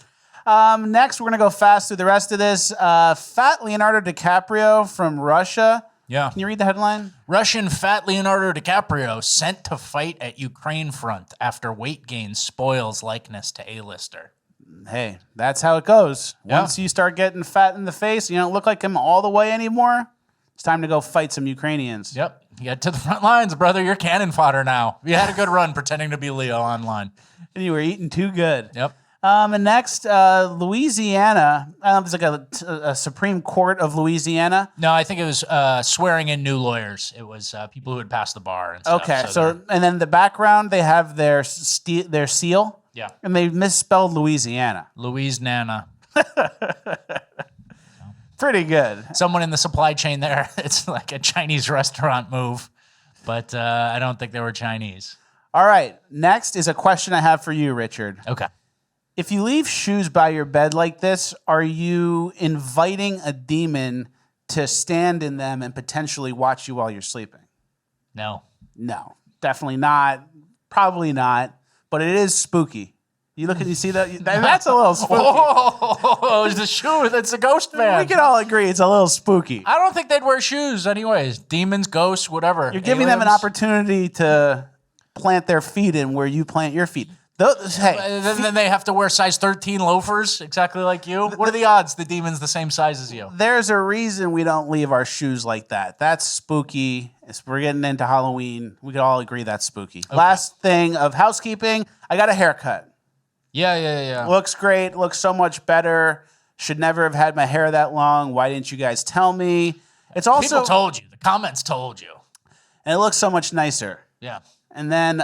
[SPEAKER 1] Next, we're going to go fast through the rest of this. Fat Leonardo DiCaprio from Russia.
[SPEAKER 4] Yeah.
[SPEAKER 1] Can you read the headline?
[SPEAKER 4] Russian fat Leonardo DiCaprio sent to fight at Ukraine front after weight gain spoils likeness to A-lister.
[SPEAKER 1] Hey, that's how it goes.
[SPEAKER 4] Yeah.
[SPEAKER 1] Once you start getting fat in the face, you don't look like him all the way anymore. It's time to go fight some Ukrainians.
[SPEAKER 4] Yep. You get to the front lines, brother. You're cannon fodder now. You had a good run pretending to be Leo online.
[SPEAKER 1] And you were eating too good.
[SPEAKER 4] Yep.
[SPEAKER 1] And next, Louisiana. It's like a Supreme Court of Louisiana.
[SPEAKER 4] No, I think it was swearing in new lawyers. It was people who had passed the bar and stuff.
[SPEAKER 1] Okay, so and then the background, they have their seal.
[SPEAKER 4] Yeah.
[SPEAKER 1] And they misspelled Louisiana.
[SPEAKER 4] Louise Nana.
[SPEAKER 1] Pretty good.
[SPEAKER 4] Someone in the supply chain there. It's like a Chinese restaurant move, but I don't think they were Chinese.
[SPEAKER 1] All right. Next is a question I have for you, Richard.
[SPEAKER 4] Okay.
[SPEAKER 1] If you leave shoes by your bed like this, are you inviting a demon to stand in them and potentially watch you while you're sleeping?
[SPEAKER 4] No.
[SPEAKER 1] No, definitely not. Probably not. But it is spooky. You see that? That's a little spooky.
[SPEAKER 4] Oh, it's the shoe. That's a ghost man.
[SPEAKER 1] We can all agree it's a little spooky.
[SPEAKER 4] I don't think they'd wear shoes anyways. Demons, ghosts, whatever.
[SPEAKER 1] You're giving them an opportunity to plant their feet in where you plant your feet.
[SPEAKER 4] Then they have to wear size 13 loafers, exactly like you. What are the odds the demon's the same size as you?
[SPEAKER 1] There's a reason we don't leave our shoes like that. That's spooky. We're getting into Halloween. We could all agree that's spooky. Okay. Last thing of housekeeping, I got a haircut.
[SPEAKER 4] Yeah.
[SPEAKER 1] Looks great. Looks so much better. Should never have had my hair that long. Why didn't you guys tell me? It's also
[SPEAKER 4] people told you. The comments told you.
[SPEAKER 1] And it looks so much nicer.
[SPEAKER 4] Yeah.
[SPEAKER 1] And then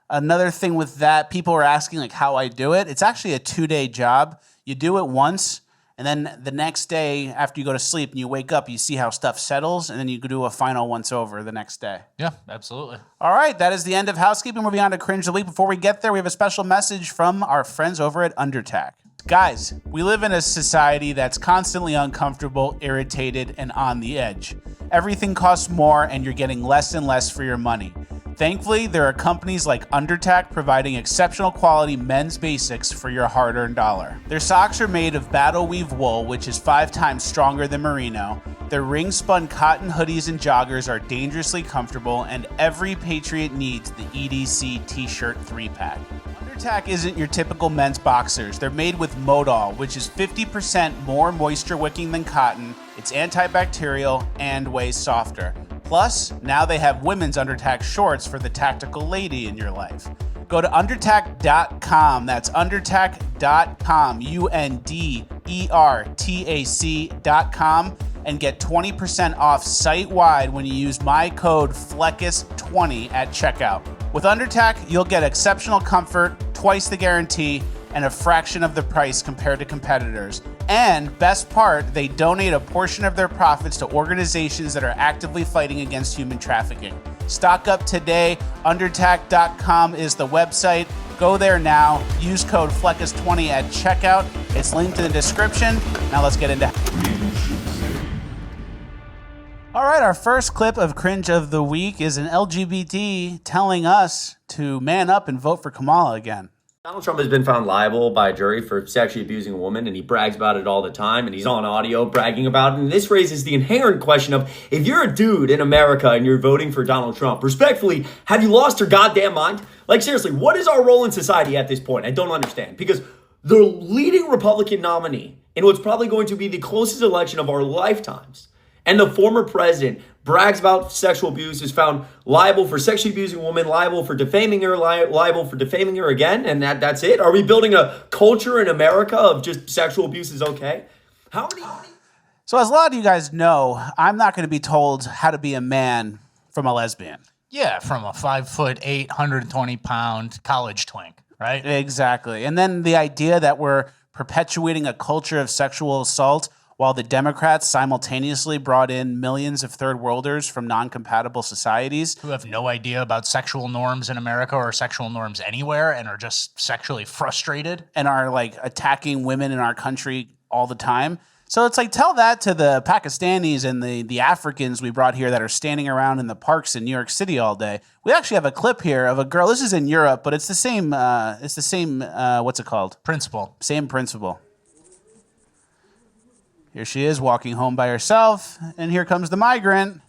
[SPEAKER 1] Another thing with that, people are asking like how I do it. It's actually a 2-day job. You do it once, and then the next day after you go to sleep and you wake up, you see how stuff settles, and then you do a final once over the next day.
[SPEAKER 4] Yeah, absolutely.
[SPEAKER 1] All right, that is the end of housekeeping. Moving on to Cringe of the Week. Before we get there, we have a special message from our friends over at Undertack. Guys, we live in a society that's constantly uncomfortable, irritated, and on the edge. Everything costs more, and you're getting less and less for your money. Thankfully, there are companies like Undertack providing exceptional quality men's basics for your hard-earned dollar. Their socks are made of battle weave wool, which is 5 times stronger than merino. Their ring-spun cotton hoodies and joggers are dangerously comfortable, and every patriot needs the EDC t-shirt 3-pack. Undertack isn't your typical men's boxers. They're made with Modal, which is 50% more moisture-wicking than cotton. It's antibacterial and way softer. Plus, now they have women's Undertack shorts for the tactical lady in your life. Go to undertack.com. That's undertack.com, UNDERTAC.com, and get 20% off site-wide when you use my code FLECKUS20 at checkout. With Undertack, you'll get exceptional comfort, twice the guarantee, and a fraction of the price compared to competitors. And best part, they donate a portion of their profits to organizations that are actively fighting against human trafficking. Stock up today. Undertack.com is the website. Go there now. Use code FLECKUS20 at checkout. It's linked in the description. Now let's get into All right, our first clip of Cringe of the Week is an LGBT telling us to man up and vote for Kamala again.
[SPEAKER 12] Donald Trump has been found liable by a jury for sexually abusing a woman, and he brags about it all the time, and he's on audio bragging about it. And this raises the inherent question of, if you're a dude in America and you're voting for Donald Trump, respectfully, have you lost your goddamn mind? Like, seriously, what is our role in society at this point? I don't understand. Because the leading Republican nominee in what's probably going to be the closest election of our lifetimes, and the former president brags about sexual abuse, is found liable for sexually abusing a woman, liable for defaming her, liable for defaming her again, and that's it? Are we building a culture in America of just sexual abuse is okay? How many?
[SPEAKER 1] So as a lot of you guys know, I'm not going to be told how to be a man from a lesbian.
[SPEAKER 4] Yeah, from a 5'8", 120-pound college twink, right?
[SPEAKER 1] Exactly. And then the idea that we're perpetuating a culture of sexual assault while the Democrats simultaneously brought in millions of third worlders from non-compatible societies.
[SPEAKER 4] Who have no idea about sexual norms in America or sexual norms anywhere and are just sexually frustrated.
[SPEAKER 1] And are like attacking women in our country all the time. So it's like, tell that to the Pakistanis and the Africans we brought here that are standing around in the parks in New York City all day. We actually have a clip here of a girl. This is in Europe, but it's the same, what's it called?
[SPEAKER 4] Principle.
[SPEAKER 1] Same principle. Here she is walking home by herself, and here comes the migrant.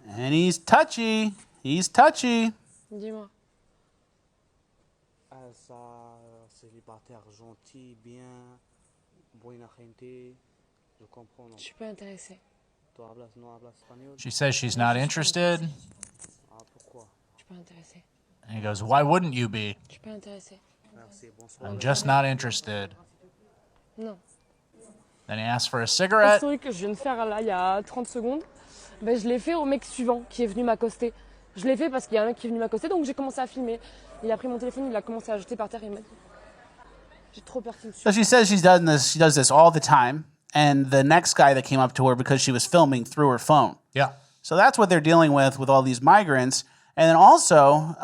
[SPEAKER 1] And he's touchy. He's touchy.
[SPEAKER 13] Dis-moi. Célibataire gentil, bien, buena gente, je comprends. Je suis pas intéressée. Tu hablas, no hablas español?
[SPEAKER 4] She says she's not interested.
[SPEAKER 13] Pourquoi? Je suis pas intéressée.
[SPEAKER 4] And he goes, why wouldn't you be?
[SPEAKER 13] Je suis pas intéressée.
[SPEAKER 4] I'm just not interested.
[SPEAKER 13] Non.
[SPEAKER 4] Then he asks for a cigarette.
[SPEAKER 13] Le story que je viens de faire là il y a 30 secondes, ben, je l'ai fait au mec suivant qui est venu m'accoster. Je l'ai fait parce qu'il y a un qui est venu m'accoster, donc j'ai commencé à filmer. Il a pris mon téléphone, il a commencé à jeter par terre et il m'a dit j'ai trop peur qu'il me suive.
[SPEAKER 1] So she says she does this all the time, and the next guy that came up to her because she was filming through her phone.
[SPEAKER 4] Yeah.
[SPEAKER 1] So that's what they're dealing with all these migrants. And then also,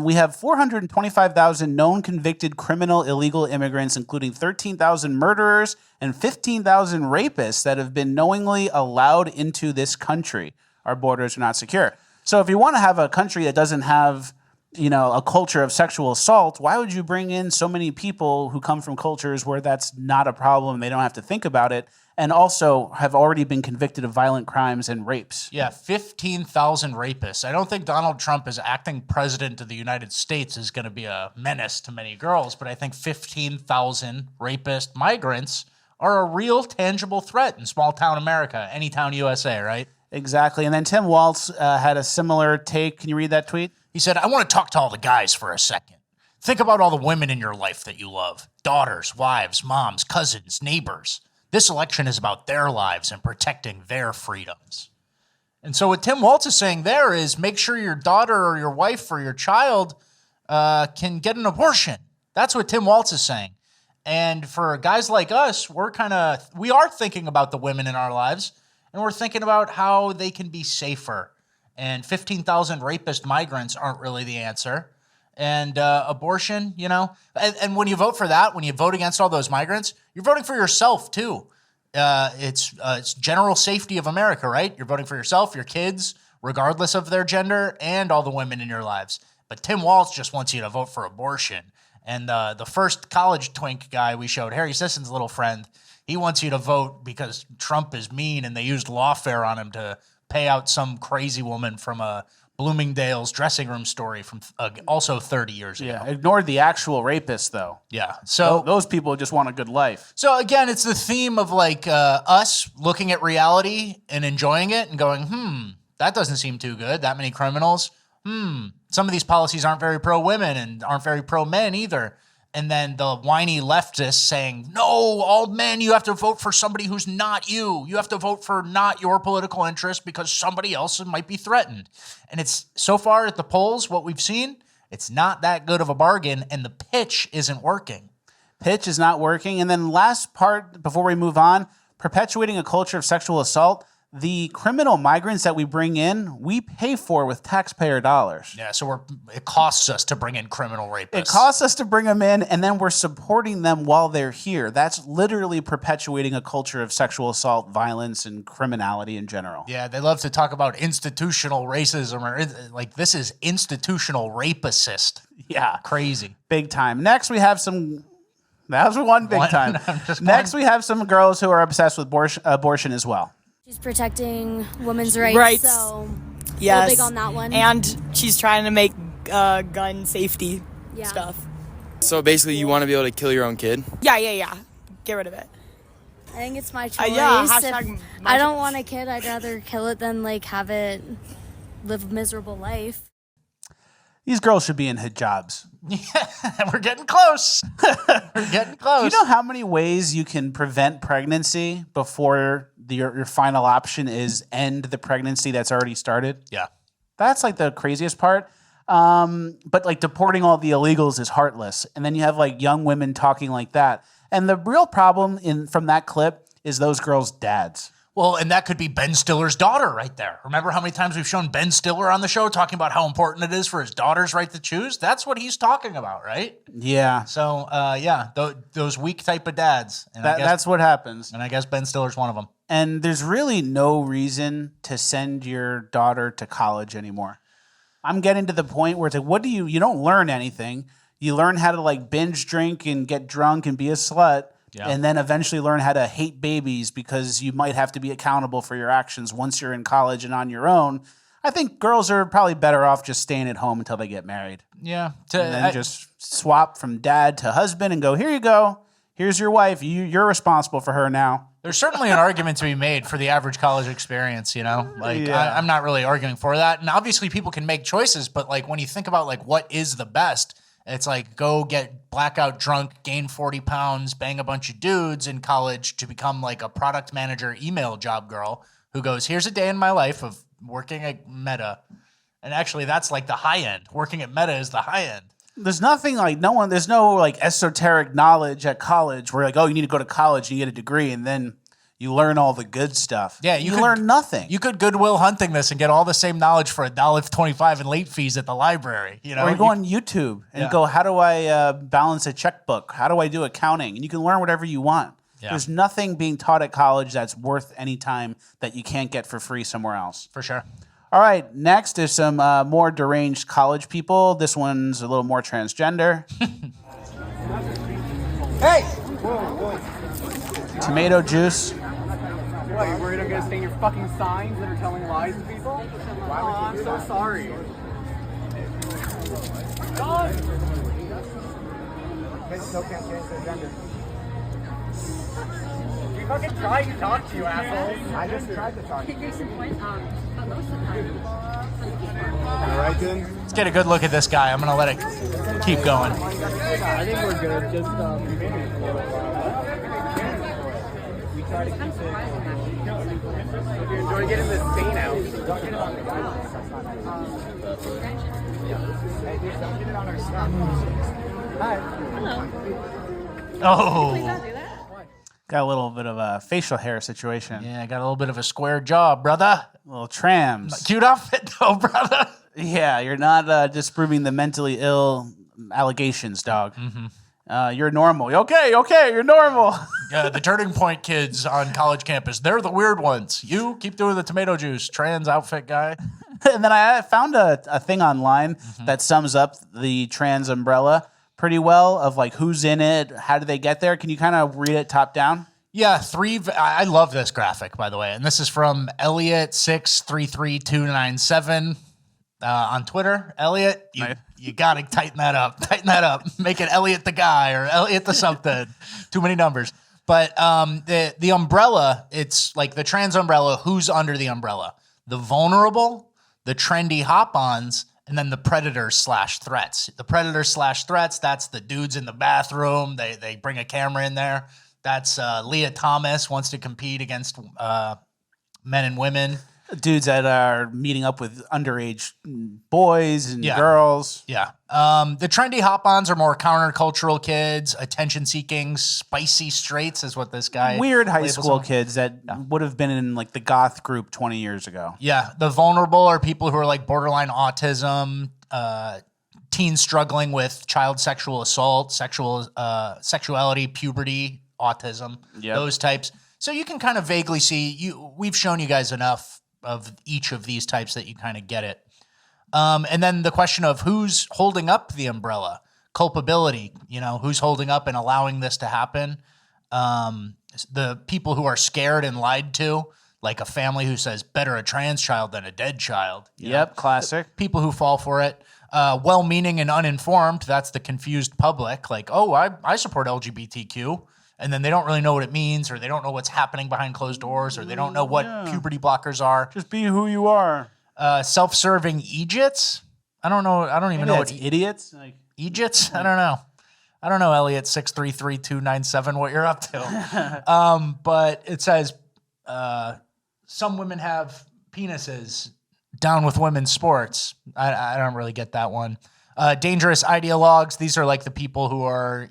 [SPEAKER 1] we have 425,000 known convicted criminal illegal immigrants, including 13,000 murderers and 15,000 rapists that have been knowingly allowed into this country. Our borders are not secure. So if you want to have a country that doesn't have, a culture of sexual assault, why would you bring in so many people who come from cultures where that's not a problem, they don't have to think about it, and also have already been convicted of violent crimes and rapes?
[SPEAKER 4] Yeah, 15,000 rapists. I don't think Donald Trump as acting president of the United States is going to be a menace to many girls, but I think 15,000 rapist migrants are a real tangible threat in small-town America, any town USA, right?
[SPEAKER 1] Exactly. And then Tim Waltz had a similar take. Can you read that tweet?
[SPEAKER 4] He said, I want to talk to all the guys for a second. Think about all the women in your life that you love. Daughters, wives, moms, cousins, neighbors. This election is about their lives and protecting their freedoms. And so what Tim Waltz is saying there is make sure your daughter or your wife or your child can get an abortion. That's what Tim Waltz is saying. And for guys like us, we are thinking about the women in our lives, and we're thinking about how they can be safer. And 15,000 rapist migrants aren't really the answer. And abortion, and when you vote for that, when you vote against all those migrants, you're voting for yourself too. It's general safety of America, right? You're voting for yourself, your kids, regardless of their gender, and all the women in your lives. But Tim Waltz just wants you to vote for abortion. And the first college twink guy we showed, Harry Sisson's little friend, he wants you to vote because Trump is mean and they used lawfare on him to pay out some crazy woman from a Bloomingdale's dressing room story from also 30 years ago.
[SPEAKER 1] Yeah, ignored the actual rapist, though.
[SPEAKER 4] Yeah. So
[SPEAKER 1] those people just want a good life.
[SPEAKER 4] So again, it's the theme of like us looking at reality and enjoying it and going, that doesn't seem too good. That many criminals. Some of these policies aren't very pro-women and aren't very pro-men either. And then the whiny leftists saying, no, all men, you have to vote for somebody who's not you. You have to vote for not your political interest because somebody else might be threatened. And it's so far at the polls, what we've seen, it's not that good of a bargain, and the pitch isn't working.
[SPEAKER 1] Pitch is not working. And then last part, before we move on, perpetuating a culture of sexual assault. The criminal migrants that we bring in, we pay for with taxpayer dollars.
[SPEAKER 4] Yeah, so it costs us to bring in criminal rapists.
[SPEAKER 1] It costs us to bring them in, and then we're supporting them while they're here. That's literally perpetuating a culture of sexual assault, violence, and criminality in general.
[SPEAKER 4] Yeah, they love to talk about institutional racism, or like this is institutional rape-assist.
[SPEAKER 1] Yeah.
[SPEAKER 4] Crazy.
[SPEAKER 1] Big time. Next, we have some... That was one big time. Next, we have some girls who are obsessed with abortion as well.
[SPEAKER 14] She's protecting women's rights, so
[SPEAKER 15] yes.
[SPEAKER 14] Real big on that one.
[SPEAKER 15] And she's trying to make gun safety stuff.
[SPEAKER 16] So basically, you want to be able to kill your own kid?
[SPEAKER 15] Yeah. Get rid of it.
[SPEAKER 14] I think it's my choice.
[SPEAKER 15] If
[SPEAKER 14] I don't want a kid, I'd rather kill it than like have it live a miserable life.
[SPEAKER 1] These girls should be in hijabs.
[SPEAKER 4] Yeah, we're getting close. We're getting close.
[SPEAKER 1] Do you know how many ways you can prevent pregnancy before your final option is end the pregnancy that's already started?
[SPEAKER 4] Yeah.
[SPEAKER 1] That's like the craziest part. But like deporting all the illegals is heartless. And then you have like young women talking like that. And the real problem from that clip is those girls' dads.
[SPEAKER 4] Well, and that could be Ben Stiller's daughter right there. Remember how many times we've shown Ben Stiller on the show talking about how important it is for his daughter's right to choose? That's what he's talking about, right?
[SPEAKER 1] Yeah.
[SPEAKER 4] So, those weak type of dads. And
[SPEAKER 1] that's what happens.
[SPEAKER 4] And I guess Ben Stiller's one of them.
[SPEAKER 1] And there's really no reason to send your daughter to college anymore. I'm getting to the point where it's like, you don't learn anything. You learn how to like binge drink and get drunk and be a slut. Yeah. And then eventually learn how to hate babies because you might have to be accountable for your actions once you're in college and on your own. I think girls are probably better off just staying at home until they get married.
[SPEAKER 4] Yeah.
[SPEAKER 1] And then just swap from dad to husband and go, here you go. Here's your wife. You're responsible for her now.
[SPEAKER 4] There's certainly an argument to be made for the average college experience, I'm not really arguing for that. And obviously people can make choices, but like when you think about like what is the best, it's like go get blackout drunk, gain 40 pounds, bang a bunch of dudes in college to become like a product manager email job girl who goes, here's a day in my life of working at Meta. And actually that's like the high end. Working at Meta is the high end.
[SPEAKER 1] There's nothing like there's no like esoteric knowledge at college where like, oh, you need to go to college and you get a degree and then you learn all the good stuff.
[SPEAKER 4] Yeah,
[SPEAKER 1] you learn nothing.
[SPEAKER 4] You could Goodwill Hunting this and get all the same knowledge for $1.25 in late fees at the library.
[SPEAKER 1] Or you go on YouTube and go, how do I balance a checkbook? How do I do accounting? And you can learn whatever you want. Yeah. There's nothing being taught at college that's worth any time that you can't get for free somewhere else.
[SPEAKER 4] For sure.
[SPEAKER 1] All right, next is some more deranged college people. This one's a little more transgender.
[SPEAKER 17] Hey!
[SPEAKER 1] Tomato juice.
[SPEAKER 17] What, you worried I'm gonna stain your fucking signs that are telling lies to people? Oh, I'm so sorry. Kids still can't change their gender. We fucking tried to talk to you, assholes. I just tried to talk to you.
[SPEAKER 8] Alright then?
[SPEAKER 4] Let's get a good look at this guy. I'm gonna let it keep going.
[SPEAKER 17] I think we're good. Just we try to keep it. If you enjoy getting the stain out. Get it on our stuff. Hi.
[SPEAKER 7] Hello.
[SPEAKER 4] Oh.
[SPEAKER 7] Please don't do that.
[SPEAKER 1] Got a little bit of a facial hair situation.
[SPEAKER 4] Yeah, I got a little bit of a square jaw, brother.
[SPEAKER 1] A little trams.
[SPEAKER 4] Cute outfit, though, brother.
[SPEAKER 1] Yeah, you're not disproving the mentally ill allegations, dog. You're normal. Okay, you're normal.
[SPEAKER 4] Yeah, the Turning Point kids on college campus, they're the weird ones. You keep doing the tomato juice, trans outfit guy.
[SPEAKER 1] And then I found a thing online that sums up the trans umbrella pretty well of like who's in it, how do they get there? Can you kind of read it top down?
[SPEAKER 4] Yeah, I love this graphic, by the way. And this is from Elliot633297 on Twitter. Elliot, you got to tighten that up. Tighten that up. Make it Elliot the guy or Elliot the something. Too many numbers. But the umbrella, it's like the trans umbrella, who's under the umbrella? The vulnerable, the trendy hop-ons, and then the predators/threats. The predators/threats, that's the dudes in the bathroom. They bring a camera in there. That's Leah Thomas wants to compete against men and women.
[SPEAKER 1] Dudes that are meeting up with underage boys and girls.
[SPEAKER 4] Yeah. The trendy hop-ons are more countercultural kids, attention-seeking, spicy straights is what this guy
[SPEAKER 1] Weird high
[SPEAKER 4] labels
[SPEAKER 1] school
[SPEAKER 4] them.
[SPEAKER 1] kids that would have been in like the goth group 20 years ago.
[SPEAKER 4] Yeah. The vulnerable are people who are like borderline autism, teens struggling with child sexual assault, sexuality, puberty, autism, those types. So you can kind of vaguely see, we've shown you guys enough of each of these types that you kind of get it. And then the question of who's holding up the umbrella, culpability, who's holding up and allowing this to happen. The people who are scared and lied to, like a family who says better a trans child than a dead child.
[SPEAKER 1] Yep, classic.
[SPEAKER 4] People who fall for it. Well-meaning and uninformed, that's the confused public. Like, oh, I support LGBTQ. And then they don't really know what it means, or they don't know what's happening behind closed doors, or they don't know what puberty blockers are.
[SPEAKER 1] Just be who you are.
[SPEAKER 4] Self-serving Egypts? I don't know. I don't even know what
[SPEAKER 1] idiots. Like
[SPEAKER 4] Egypts? I don't know. I don't know, Elliot 633297, what you're up to. But it says some women have penises. Down with women's sports. I don't really get that one. Dangerous ideologues. These are like the people who are,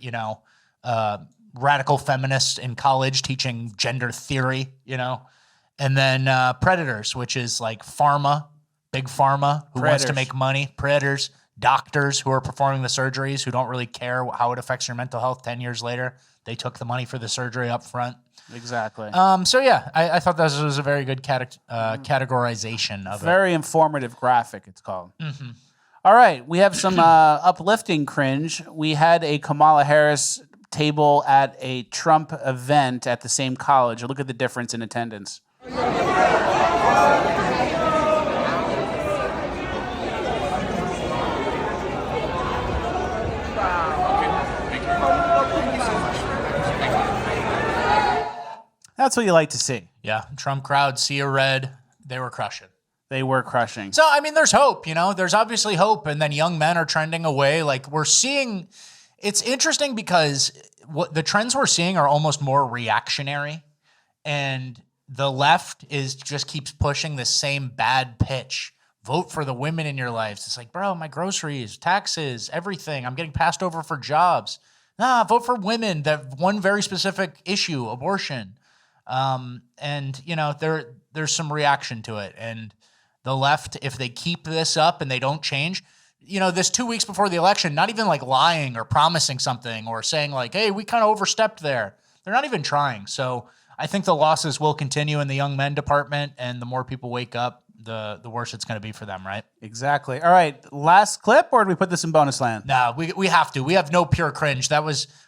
[SPEAKER 4] radical feminists in college teaching gender theory, and then predators, which is like pharma, big pharma, who wants to make money. Predators, doctors who are performing the surgeries, who don't really care how it affects your mental health 10 years later. They took the money for the surgery up front.
[SPEAKER 1] Exactly.
[SPEAKER 4] So yeah, I thought this was a very good categorization of
[SPEAKER 1] Very informative graphic, it's called. All right, we have some uplifting cringe. We had a Kamala Harris table at a Trump event at the same college. Look at the difference in attendance. That's what you like to see.
[SPEAKER 4] Yeah, Trump crowd, sea of red, they were crushing.
[SPEAKER 1] They were crushing.
[SPEAKER 4] So, I mean, there's hope, there's obviously hope. And then young men are trending away. Like we're seeing, it's interesting because what the trends we're seeing are almost more reactionary. And the left just keeps pushing the same bad pitch. Vote for the women in your lives. It's like, bro, my groceries, taxes, everything. I'm getting passed over for jobs. Nah, vote for women. That one very specific issue, abortion. And there's some reaction to it. And the left, if they keep this up and they don't change, this 2 weeks before the election, not even like lying or promising something or saying like, hey, we kind of overstepped there. They're not even trying. So I think the losses will continue in the young men department, and the more people wake up, the worse it's going to be for them, right?
[SPEAKER 1] Exactly. All right, last clip, or do we put this in bonus land?
[SPEAKER 4] No, we have to. We have no pure cringe.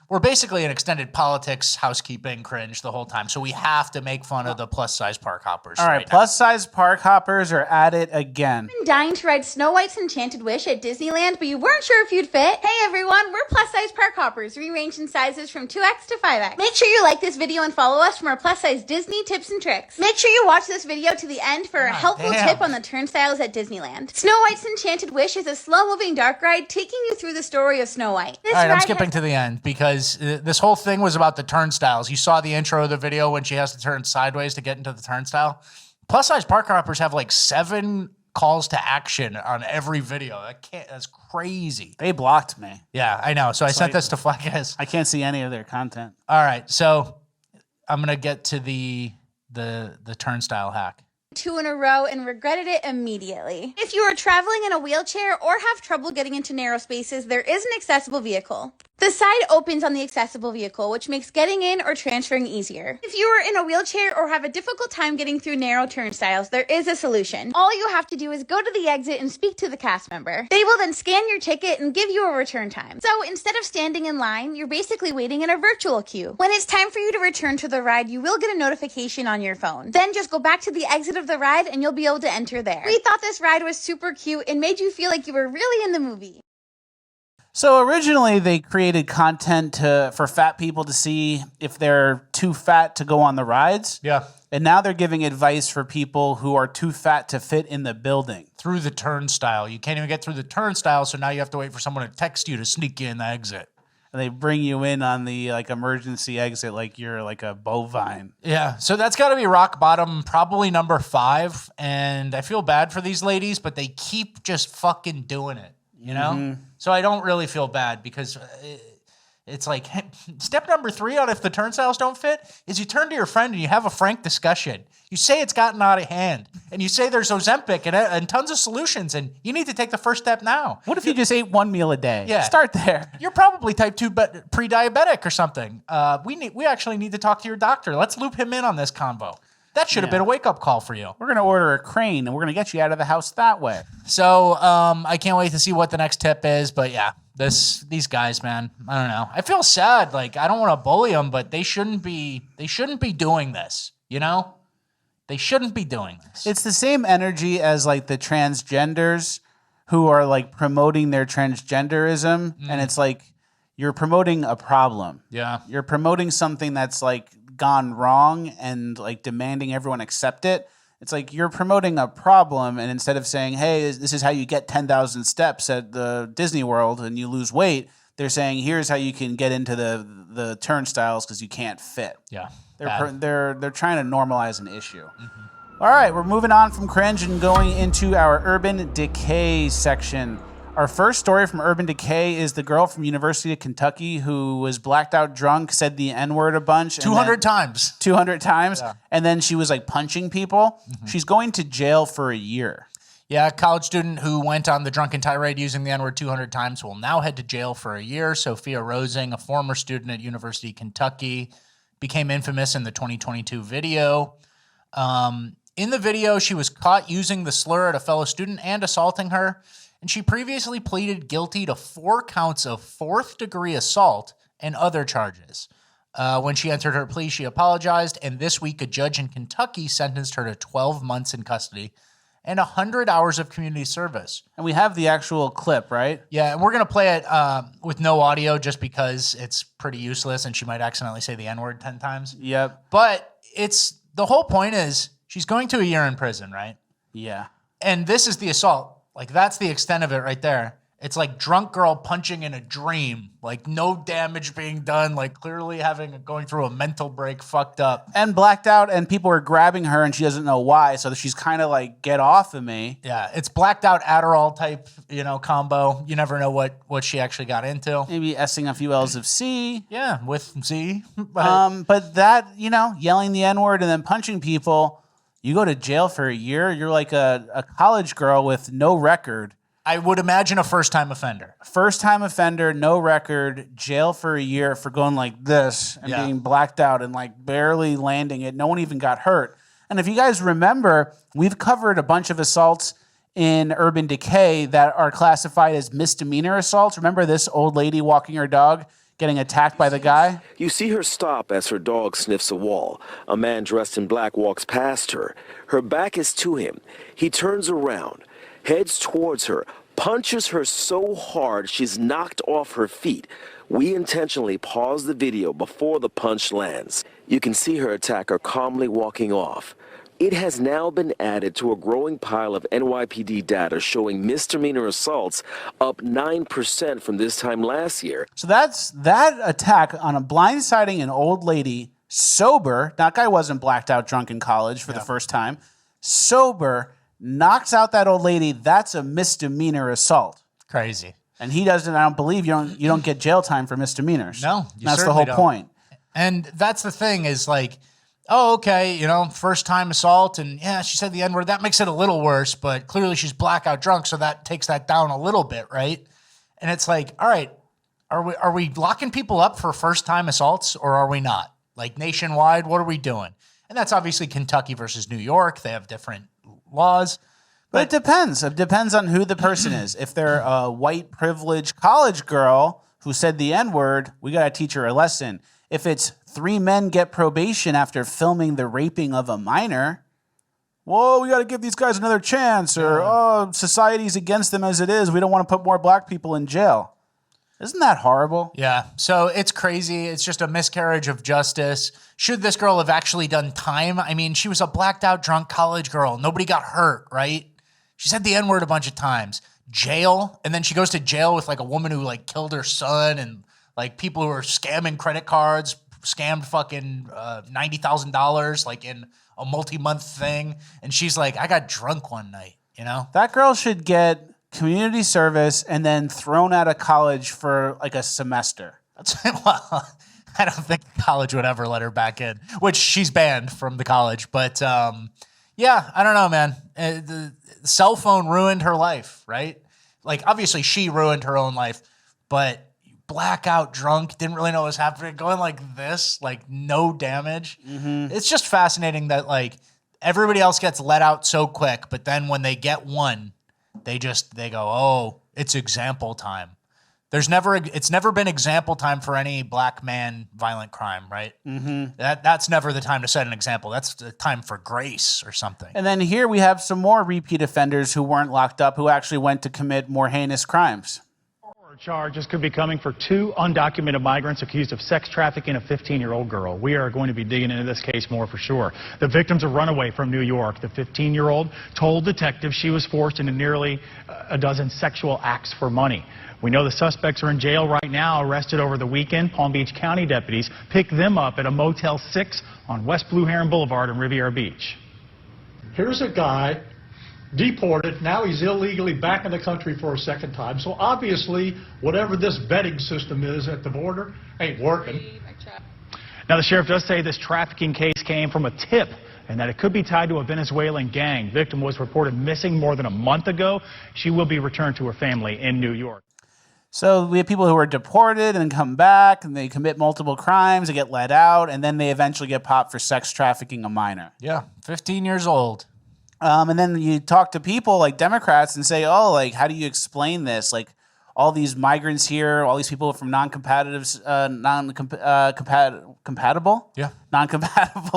[SPEAKER 4] We're basically an extended politics housekeeping cringe the whole time. So we have to make fun of the plus-size park hoppers.
[SPEAKER 1] All right, plus-size park hoppers are at it again.
[SPEAKER 18] Been dying to ride Snow White's Enchanted Wish at Disneyland, but you weren't sure if you'd fit? Hey everyone, we're plus-size park hoppers, rearranged in sizes from 2X to 5X. Make sure you like this video and follow us for more plus-size Disney tips and tricks. Make sure you watch this video to the end for a helpful tip on the turnstiles at Disneyland. Snow White's Enchanted Wish is a slow-moving dark ride taking you through the story of Snow White.
[SPEAKER 4] All right, I'm skipping to the end because this whole thing was about the turnstiles. You saw the intro of the video when she has to turn sideways to get into the turnstile. Plus-size park hoppers have like 7 calls to action on every video. That's crazy.
[SPEAKER 1] They blocked me.
[SPEAKER 4] Yeah, I know. So I sent this to Flackers.
[SPEAKER 1] I can't see any of their content.
[SPEAKER 4] All right, so I'm gonna get to the turnstile hack.
[SPEAKER 18] 2 in a row and regretted it immediately. If you are traveling in a wheelchair or have trouble getting into narrow spaces, there is an accessible vehicle. The side opens on the accessible vehicle, which makes getting in or transferring easier. If you are in a wheelchair or have a difficult time getting through narrow turnstiles, there is a solution. All you have to do is go to the exit and speak to the cast member. They will then scan your ticket and give you a return time. So instead of standing in line, you're basically waiting in a virtual queue. When it's time for you to return to the ride, you will get a notification on your phone. Then just go back to the exit of the ride and you'll be able to enter there. We thought this ride was super cute and made you feel like you were really in the movie.
[SPEAKER 1] So originally they created content for fat people to see if they're too fat to go on the rides.
[SPEAKER 4] Yeah.
[SPEAKER 1] And now they're giving advice for people who are too fat to fit in the building.
[SPEAKER 4] Through the turnstile. You can't even get through the turnstile, so now you have to wait for someone to text you to sneak you in the exit.
[SPEAKER 1] And they bring you in on the emergency exit like you're like a bovine.
[SPEAKER 4] Yeah, so that's got to be rock bottom, probably number 5. And I feel bad for these ladies, but they keep just fucking doing it, you know?
[SPEAKER 1] Mm-hmm.
[SPEAKER 4] So I don't really feel bad because it's like step number 3 on if the turnstiles don't fit is you turn to your friend and you have a frank discussion. You say it's gotten out of hand and you say there's Ozempic and tons of solutions and you need to take the first step now.
[SPEAKER 1] What if you just ate 1 meal a day?
[SPEAKER 4] Yeah.
[SPEAKER 1] Start there.
[SPEAKER 4] You're probably type 2 pre-diabetic or something. We actually need to talk to your doctor. Let's loop him in on this convo. That should have been a wake-up call for you.
[SPEAKER 1] We're going to order a crane, and we're going to get you out of the house that way.
[SPEAKER 4] So I can't wait to see what the next tip is. But yeah, these guys, man, I don't know. I feel sad. Like, I don't want to bully them, but they shouldn't be doing this, you know? They shouldn't be doing this.
[SPEAKER 1] It's the same energy as, like, the transgenders who are, like, promoting their transgenderism. And it's like, you're promoting a problem.
[SPEAKER 4] Yeah.
[SPEAKER 1] You're promoting something that's, like, gone wrong and like demanding everyone accept it. It's like you're promoting a problem, and instead of saying, hey, this is how you get 10,000 steps at the Disney World and you lose weight, they're saying here's how you can get into the turnstiles because you can't fit.
[SPEAKER 4] Yeah.
[SPEAKER 1] They're trying to normalize an issue. All right, we're moving on from Cringe and going into our Urban Decay section. Our first story from Urban Decay is the girl from University of Kentucky who was blacked out drunk, said the N-word a bunch.
[SPEAKER 4] 200 times.
[SPEAKER 1] 200 times.
[SPEAKER 4] Yeah.
[SPEAKER 1] And then she was like punching people. She's going to jail for a year.
[SPEAKER 4] Yeah, a college student who went on the drunken tirade using the N-word 200 times will now head to jail for a year. Sophia Rosing, a former student at University of Kentucky, became infamous in the 2022 video. In the video, she was caught using the slur at a fellow student and assaulting her. And she previously pleaded guilty to 4 counts of 4th-degree assault and other charges. When she entered her plea, she apologized, and this week a judge in Kentucky sentenced her to 12 months in custody and 100 hours of community service.
[SPEAKER 1] And we have the actual clip, right?
[SPEAKER 4] Yeah, and we're going to play it with no audio just because it's pretty useless and she might accidentally say the N-word 10 times.
[SPEAKER 1] Yep.
[SPEAKER 4] But the whole point is she's going to a year in prison, right?
[SPEAKER 1] Yeah.
[SPEAKER 4] And this is the assault. Like, that's the extent of it right there. It's like drunk girl punching in a dream. Like, no damage being done. Like, clearly going through a mental break, fucked up.
[SPEAKER 1] And blacked out, and people are grabbing her, and she doesn't know why. So she's kind of like, get off of me.
[SPEAKER 4] Yeah, it's blacked out Adderall type, combo. You never know what she actually got into.
[SPEAKER 1] Maybe S-ing a few L's of C.
[SPEAKER 4] Yeah, with C.
[SPEAKER 1] But that, yelling the N-word and then punching people... You go to jail for a year, you're like a college girl with no record.
[SPEAKER 4] I would imagine a first-time offender.
[SPEAKER 1] First-time offender, no record, jail for a year for going like this and being blacked out and like barely landing it. No one even got hurt. And if you guys remember, we've covered a bunch of assaults in Urban Decay that are classified as misdemeanor assaults. Remember this old lady walking her dog? Getting attacked by the guy?
[SPEAKER 19] You see her stop as her dog sniffs a wall. A man dressed in black walks past her. Her back is to him. He turns around, heads towards her, punches her so hard she's knocked off her feet. We intentionally pause the video before the punch lands. You can see her attacker calmly walking off. It has now been added to a growing pile of NYPD data showing misdemeanor assaults up 9% from this time last year.
[SPEAKER 1] So that's that attack on a blindsiding an old lady, sober. That guy wasn't blacked out drunk in college for the first time. Sober, knocks out that old lady, that's a misdemeanor assault.
[SPEAKER 4] Crazy.
[SPEAKER 1] And he doesn't, I don't believe, you don't get jail time for misdemeanors.
[SPEAKER 4] No, you
[SPEAKER 1] that's the
[SPEAKER 4] certainly
[SPEAKER 1] whole
[SPEAKER 4] don't.
[SPEAKER 1] point.
[SPEAKER 4] And that's the thing is like, oh, okay, first time assault, and yeah, she said the N-word. That makes it a little worse, but clearly she's blackout drunk, so that takes that down a little bit, right? And it's like, all right, are we locking people up for first time assaults, or are we not? Like nationwide, what are we doing? And that's obviously Kentucky versus New York. They have different laws.
[SPEAKER 1] But it depends. It depends on who the person is. If they're a white privileged college girl who said the N-word, we got to teach her a lesson. If it's 3 men get probation after filming the raping of a minor, whoa, we got to give these guys another chance. Or, society's against them as it is. We don't want to put more black people in jail. Isn't that horrible?
[SPEAKER 4] Yeah. So it's crazy. It's just a miscarriage of justice. Should this girl have actually done time? I mean, she was a blacked out drunk college girl. Nobody got hurt, right? She said the N-word a bunch of times. Jail. And then she goes to jail with like a woman who like killed her son and like people who are scamming credit cards, scammed fucking $90,000 like in a multi-month thing. And she's like, I got drunk one night,
[SPEAKER 1] That girl should get community service and then thrown out of college for like a semester.
[SPEAKER 4] Well, I don't think college would ever let her back in, which she's banned from the college. But yeah, I don't know, man. The cell phone ruined her life, right? Like, obviously she ruined her own life, but blackout drunk, didn't really know what was happening, going like this, like no damage. It's just fascinating that like everybody else gets let out so quick, but then when they get one, they go, oh, it's example time. It's never been example time for any black man violent crime, right? That's never the time to set an example. That's the time for grace or something.
[SPEAKER 1] And then here we have some more repeat offenders who weren't locked up, who actually went to commit more heinous crimes.
[SPEAKER 20] Charges could be coming for 2 undocumented migrants accused of sex trafficking a 15-year-old girl. We are going to be digging into this case more for sure. The victim's a runaway from New York. The 15-year-old told detectives she was forced into nearly a dozen sexual acts for money. We know the suspects are in jail right now, arrested over the weekend. Palm Beach County deputies picked them up at a Motel 6 on West Blue Heron Boulevard in Riviera Beach.
[SPEAKER 21] Here's a guy deported. Now he's illegally back in the country for a second time. So obviously, whatever this vetting system is at the border ain't working.
[SPEAKER 20] Now, the sheriff does say this trafficking case came from a tip and that it could be tied to a Venezuelan gang. Victim was reported missing more than a month ago. She will be returned to her family in New York.
[SPEAKER 1] So we have people who are deported and come back and they commit multiple crimes, they get let out, and then they eventually get popped for sex trafficking a minor.
[SPEAKER 4] Yeah, 15 years old.
[SPEAKER 1] And then you talk to people like Democrats and say, oh, like, how do you explain this? Like, all these migrants here, all these people from non-compatible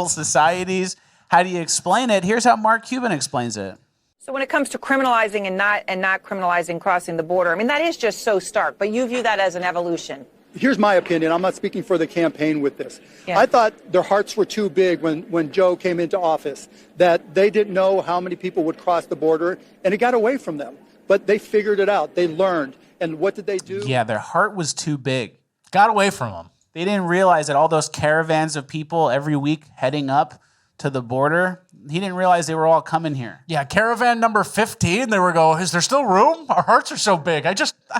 [SPEAKER 1] societies. How do you explain it? Here's how Mark Cuban explains it.
[SPEAKER 22] So when it comes to criminalizing and not criminalizing crossing the border, I mean, that is just so stark, but you view that as an evolution.
[SPEAKER 23] Here's my opinion. I'm not speaking for the campaign with this.
[SPEAKER 22] Yeah.
[SPEAKER 23] I thought their hearts were too big when Joe came into office, that they didn't know how many people would cross the border, and it got away from them. But they figured it out. They learned. And what did they do?
[SPEAKER 1] Yeah, their heart was too big.
[SPEAKER 4] Got away from them.
[SPEAKER 1] They didn't realize that all those caravans of people every week heading up to the border, he didn't realize they were all coming here.
[SPEAKER 4] Yeah, caravan number 15, they were going, is there still room? Our hearts are so big. I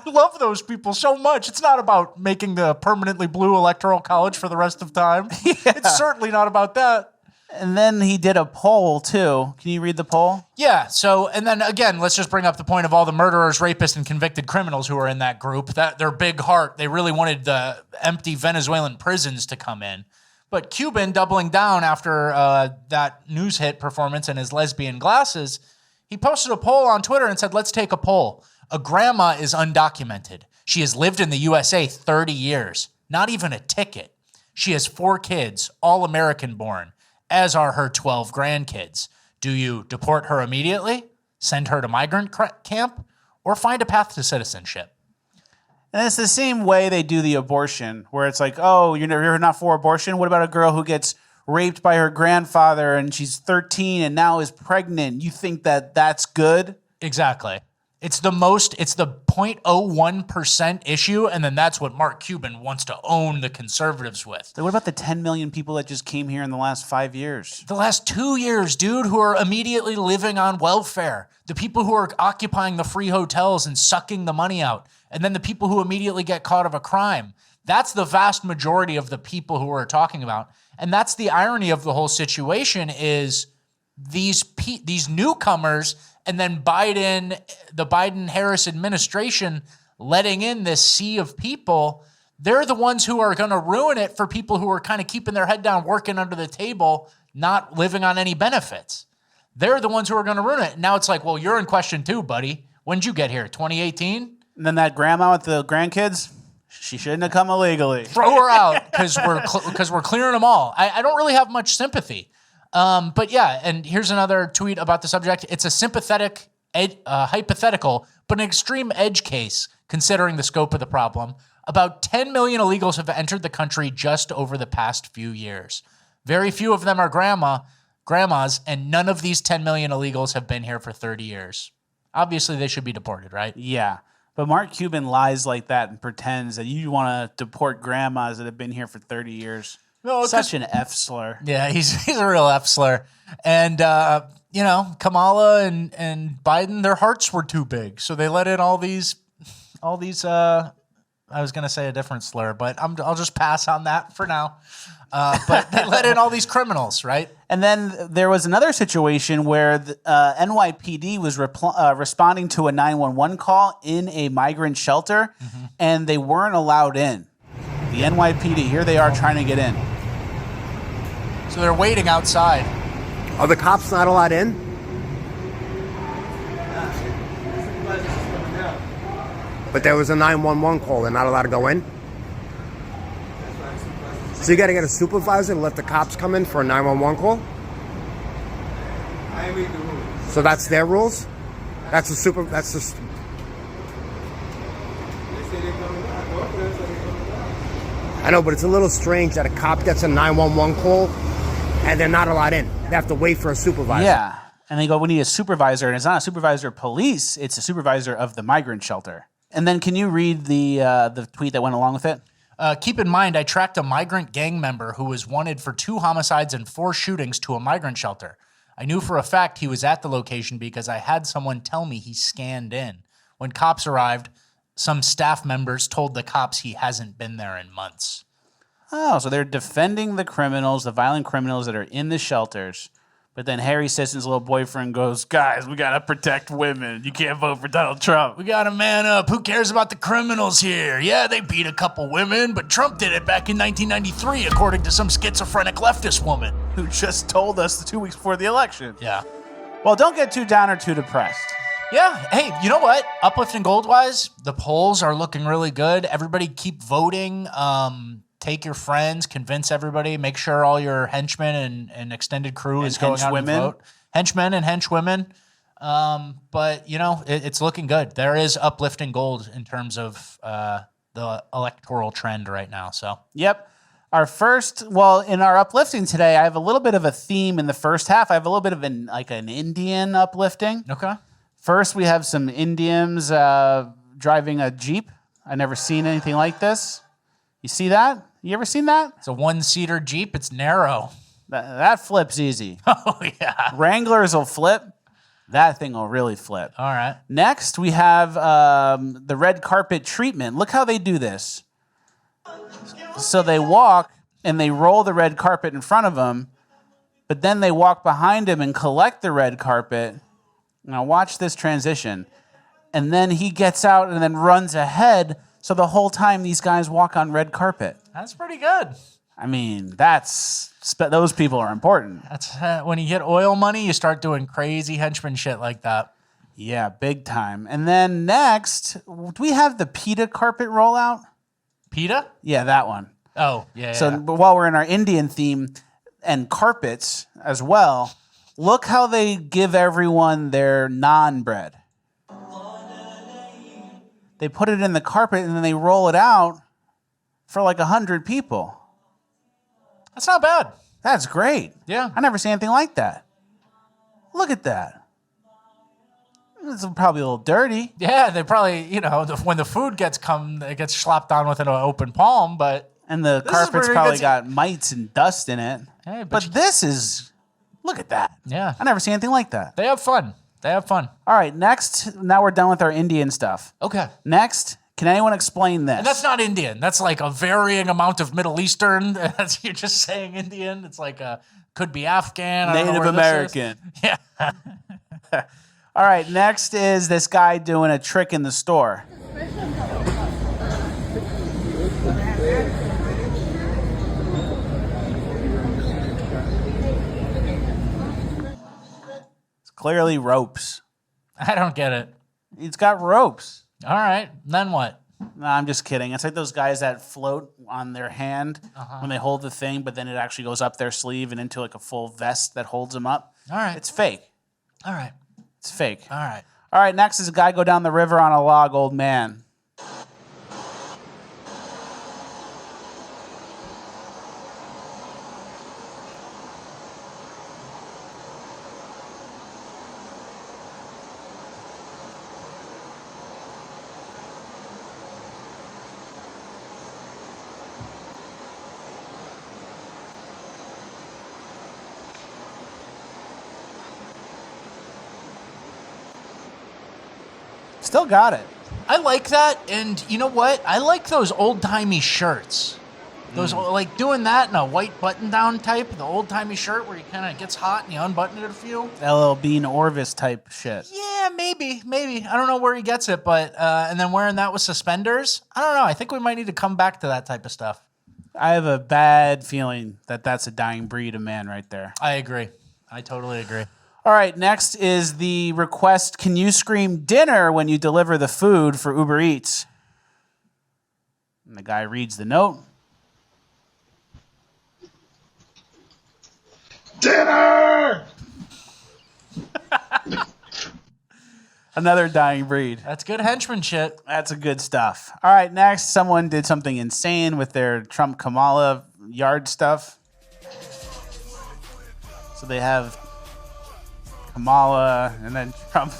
[SPEAKER 4] love those people so much. It's not about making the permanently blue electoral college for the rest of time. Yeah. It's certainly not about that.
[SPEAKER 1] And then he did a poll, too. Can you read the poll?
[SPEAKER 4] Yeah, so, and then again, let's just bring up the point of all the murderers, rapists, and convicted criminals who are in that group. That their big heart, they really wanted the empty Venezuelan prisons to come in. But Cuban, doubling down after that news hit performance and his lesbian glasses, he posted a poll on Twitter and said, let's take a poll. A grandma is undocumented. She has lived in the USA 30 years. Not even a ticket. She has 4 kids, all American born, as are her 12 grandkids. Do you deport her immediately, send her to migrant camp, or find a path to citizenship?
[SPEAKER 1] And it's the same way they do the abortion, where it's like, oh, you're not for abortion? What about a girl who gets raped by her grandfather and she's 13 and now is pregnant? You think that that's good?
[SPEAKER 4] Exactly. It's the 0.01% issue, and then that's what Mark Cuban wants to own the conservatives with.
[SPEAKER 1] So what about the 10 million people that just came here in the last 5 years?
[SPEAKER 4] The last 2 years, dude, who are immediately living on welfare. The people who are occupying the free hotels and sucking the money out. And then the people who immediately get caught of a crime. That's the vast majority of the people who we're talking about. And that's the irony of the whole situation is these newcomers and then the Biden-Harris administration letting in this sea of people, they're the ones who are going to ruin it for people who are kind of keeping their head down, working under the table, not living on any benefits. They're the ones who are going to ruin it. Now it's like, well, you're in question too, buddy. When'd you get here? 2018?
[SPEAKER 1] And then that grandma with the grandkids, she shouldn't have come illegally.
[SPEAKER 4] Throw her out because we're clearing them all. I don't really have much sympathy. But yeah, and here's another tweet about the subject. It's a sympathetic, hypothetical, but an extreme edge case considering the scope of the problem. About 10 million illegals have entered the country just over the past few years. Very few of them are grandmas, and none of these 10 million illegals have been here for 30 years. Obviously, they should be deported, right?
[SPEAKER 1] Yeah. But Mark Cuban lies like that and pretends that you want to deport grandmas that have been here for 30 years. No, such an F slur.
[SPEAKER 4] Yeah, he's a real F slur. And, Kamala and Biden, their hearts were too big. So they let in all these I was going to say a different slur, but I'll just pass on that for now. But they let in all these criminals, right?
[SPEAKER 1] And then there was another situation where the NYPD was responding to a 911 call in a migrant shelter, and they weren't allowed in. The NYPD, here they are trying to get in.
[SPEAKER 4] So they're waiting outside.
[SPEAKER 2] Are the cops not allowed in? But there was a 911 call. They're not allowed to go in? So you got to get a supervisor to let the cops come in for a 911 call?
[SPEAKER 3] I read the rules.
[SPEAKER 2] So that's their rules? That's just... I know, but it's a little strange that a cop gets a 911 call and they're not allowed in. They have to wait for a supervisor.
[SPEAKER 1] Yeah. And they go, we need a supervisor. And it's not a supervisor of police. It's a supervisor of the migrant shelter. And then can you read the tweet that went along with it?
[SPEAKER 4] Keep in mind, I tracked a migrant gang member who was wanted for 2 homicides and 4 shootings to a migrant shelter. I knew for a fact he was at the location because I had someone tell me he scanned in. When cops arrived, some staff members told the cops he hasn't been there in months.
[SPEAKER 1] Oh, so they're defending the criminals, the violent criminals that are in the shelters. But then Harry Sisson's little boyfriend goes, guys, we got to protect women. You can't vote for Donald Trump.
[SPEAKER 4] We got to man up. Who cares about the criminals here? Yeah, they beat a couple women, but Trump did it back in 1993, according to some schizophrenic leftist woman.
[SPEAKER 1] Who just told us 2 weeks before the election.
[SPEAKER 4] Yeah.
[SPEAKER 1] Well, don't get too down or too depressed.
[SPEAKER 4] Yeah. Hey, you know what? Uplifting Gold-wise, the polls are looking really good. Everybody keep voting. Take your friends, convince everybody, make sure all your henchmen and extended crew is going out and vote. Henchmen and henchwomen. But, it's looking good. There is uplifting gold in terms of the electoral trend right now. So,
[SPEAKER 1] yep. In our uplifting today, I have a little bit of a theme in the first half. I have a little bit of an Indian uplifting.
[SPEAKER 4] Okay.
[SPEAKER 1] First, we have some Indians driving a Jeep. I've never seen anything like this. You see that? You ever seen that?
[SPEAKER 4] It's a 1-seater Jeep. It's narrow.
[SPEAKER 1] That flips easy.
[SPEAKER 4] Oh, yeah.
[SPEAKER 1] Wranglers will flip. That thing will really flip.
[SPEAKER 4] All right.
[SPEAKER 1] Next, we have the red carpet treatment. Look how they do this. So they walk and they roll the red carpet in front of them, but then they walk behind him and collect the red carpet. Now watch this transition. And then he gets out and then runs ahead. So the whole time these guys walk on red carpet.
[SPEAKER 4] That's pretty good.
[SPEAKER 1] I mean, those people are important.
[SPEAKER 4] That's when you get oil money, you start doing crazy henchman shit like that.
[SPEAKER 1] Yeah, big time. And then next, do we have the PETA carpet rollout?
[SPEAKER 4] PETA?
[SPEAKER 1] Yeah, that one.
[SPEAKER 4] Oh, yeah.
[SPEAKER 1] So while we're in our Indian theme and carpets as well, look how they give everyone their naan bread. They put it in the carpet and then they roll it out for like 100 people.
[SPEAKER 4] That's not bad.
[SPEAKER 1] That's great.
[SPEAKER 4] Yeah.
[SPEAKER 1] I never seen anything like that. Look at that. It's probably a little dirty.
[SPEAKER 4] Yeah, they probably, when the food gets it gets slapped on with an open palm, but...
[SPEAKER 1] And the carpet's probably got mites and dust in it.
[SPEAKER 4] Hey,
[SPEAKER 1] but this is... Look at that.
[SPEAKER 4] Yeah.
[SPEAKER 1] I never seen anything like that.
[SPEAKER 4] They have fun. All
[SPEAKER 1] right, next, now we're done with our Indian stuff.
[SPEAKER 4] Okay.
[SPEAKER 1] Next, can anyone explain this?
[SPEAKER 4] And that's not Indian. That's like a varying amount of Middle Eastern. You're just saying Indian. It's like could be Afghan.
[SPEAKER 1] Native American.
[SPEAKER 4] Yeah.
[SPEAKER 1] All right, next is this guy doing a trick in the store. It's clearly ropes.
[SPEAKER 4] I don't get it.
[SPEAKER 1] It's got ropes.
[SPEAKER 4] All right, then what?
[SPEAKER 1] No, I'm just kidding. It's like those guys that float on their hand when they hold the thing, but then it actually goes up their sleeve and into like a full vest that holds them up.
[SPEAKER 4] All right.
[SPEAKER 1] It's fake.
[SPEAKER 4] All right.
[SPEAKER 1] It's fake.
[SPEAKER 4] All right.
[SPEAKER 1] All right, next is a guy go down the river on a log, old man. Still got it.
[SPEAKER 4] I like that, and you know what? I like those old-timey shirts. Those like doing that in a white button-down type, the old-timey shirt where you kind of gets hot and you unbutton it a few.
[SPEAKER 1] LL Bean Orvis type shit.
[SPEAKER 4] Yeah, maybe. I don't know where he gets it, but and then wearing that with suspenders. I don't know. I think we might need to come back to that type of stuff.
[SPEAKER 1] I have a bad feeling that that's a dying breed of man right there.
[SPEAKER 4] I agree. I totally agree.
[SPEAKER 1] All right, next is the request, can you scream dinner when you deliver the food for Uber Eats? And the guy reads the note.
[SPEAKER 8] Dinner!
[SPEAKER 1] Another dying breed.
[SPEAKER 4] That's good henchman shit.
[SPEAKER 1] That's a good stuff. All right, next, someone did something insane with their Trump Kamala yard stuff. So they have Kamala and then Trump.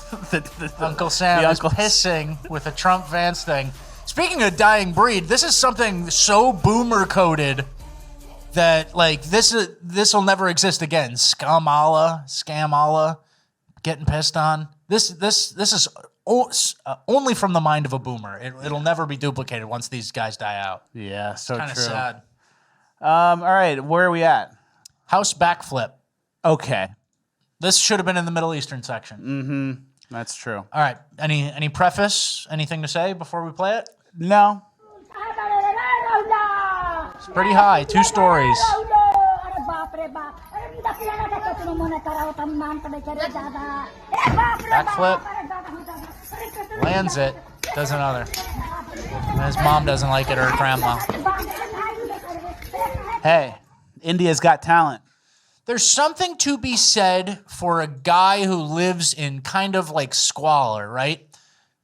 [SPEAKER 4] Uncle Sam is pissing with a Trump Vance thing. Speaking of dying breed, this is something so boomer coded that like this will never exist again. Scamala, getting pissed on. This is only from the mind of a boomer. It'll never be duplicated once these guys die out.
[SPEAKER 1] Yeah, so
[SPEAKER 4] Kind of
[SPEAKER 1] true.
[SPEAKER 4] sad.
[SPEAKER 1] All right, where are we at?
[SPEAKER 4] House backflip.
[SPEAKER 1] Okay.
[SPEAKER 4] This should have been in the Middle Eastern section.
[SPEAKER 1] Mm-hmm. That's true.
[SPEAKER 4] All right. Any preface? Anything to say before we play it?
[SPEAKER 1] No.
[SPEAKER 4] It's pretty high. 2 stories. Backflip. Lands it. Does another. And his mom doesn't like it, or her grandma.
[SPEAKER 1] Hey, India's got talent.
[SPEAKER 4] There's something to be said for a guy who lives in kind of like squalor, right?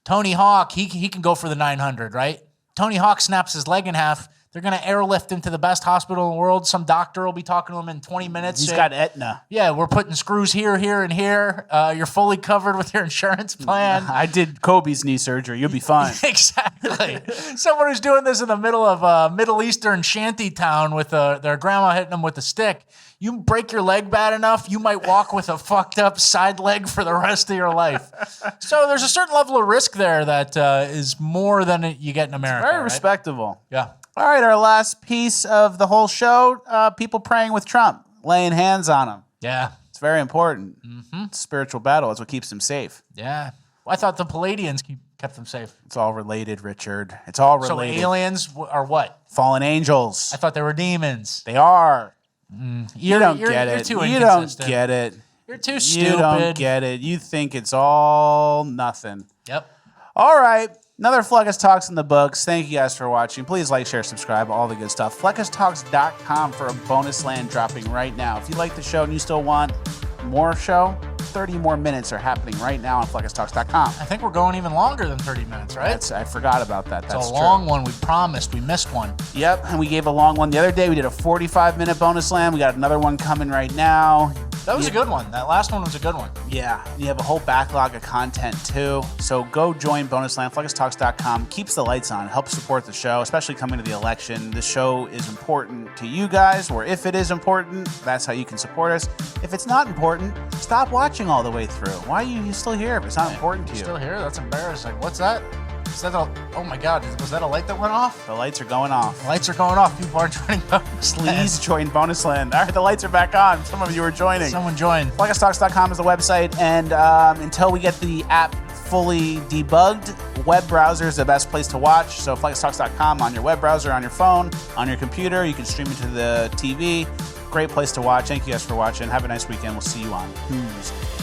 [SPEAKER 4] Tony Hawk, he can go for the 900, right? Tony Hawk snaps his leg in half. They're going to airlift him to the best hospital in the world. Some doctor will be talking to him in 20 minutes.
[SPEAKER 1] He's got Aetna.
[SPEAKER 4] Yeah, we're putting screws here, here, and here. You're fully covered with your insurance plan.
[SPEAKER 1] I did Kobe's knee surgery. You'll be fine.
[SPEAKER 4] Exactly. Someone who's doing this in the middle of a Middle Eastern shanty town with their grandma hitting them with a stick. You break your leg bad enough, you might walk with a fucked up side leg for the rest of your life. So there's a certain level of risk there that is more than you get in America.
[SPEAKER 1] Very
[SPEAKER 4] right?
[SPEAKER 1] respectable.
[SPEAKER 4] Yeah.
[SPEAKER 1] All right, our last piece of the whole show, people praying with Trump, laying hands on him.
[SPEAKER 4] Yeah.
[SPEAKER 1] It's very important. Mm-hmm. It's a spiritual battle. It's what keeps him safe.
[SPEAKER 4] Yeah. Well, I thought the Palladians kept them safe.
[SPEAKER 1] It's all related, Richard. It's all related.
[SPEAKER 4] So aliens are what?
[SPEAKER 1] Fallen angels.
[SPEAKER 4] I thought they were demons.
[SPEAKER 1] They are.
[SPEAKER 4] You
[SPEAKER 1] don't get it.
[SPEAKER 4] Too
[SPEAKER 1] you don't
[SPEAKER 4] inconsistent.
[SPEAKER 1] get it.
[SPEAKER 4] You're too stupid.
[SPEAKER 1] You don't get it. You think it's all nothing.
[SPEAKER 4] Yep.
[SPEAKER 1] All right. Another Fleckus Talks in the books. Thank you guys for watching. Please like, share, subscribe, all the good stuff. FleckisTalks.com for a bonus land dropping right now. If you like the show and you still want more show, 30 more minutes are happening right now on FleckisTalks.com.
[SPEAKER 4] I think we're going even longer than 30 minutes, right?
[SPEAKER 1] I forgot about that. That's
[SPEAKER 4] it's a
[SPEAKER 1] true.
[SPEAKER 4] long one. We promised. We missed one.
[SPEAKER 1] Yep, and we gave a long one the other day. We did a 45-minute bonus land. We got another one coming right now.
[SPEAKER 4] That was a good one. That last one was a good one.
[SPEAKER 1] Yeah, you have a whole backlog of content too. So go join Bonusland. FlexTalks.com keeps the lights on, helps support the show, especially coming to the election. This show is important to you guys, or if it is important, that's how you can support us. If it's not important, stop watching all the way through. Why are you still here if it's not important to you?
[SPEAKER 4] Still here? That's embarrassing. What's that? Is that oh my God, was that a light that went off?
[SPEAKER 1] The lights are going off.
[SPEAKER 4] The lights are going off. People aren't joining Bonusland.
[SPEAKER 1] Please join Bonusland. All right, the lights are back on. Some of you are joining.
[SPEAKER 4] Someone joined.
[SPEAKER 1] FlexTalks.com is the website, and until we get the app fully debugged, web browser is the best place to watch. So FlexTalks.com on your web browser, on your phone, on your computer. You can stream it to the TV. Great place to watch. Thank you guys for watching. Have a nice weekend. We'll see you on Tuesday.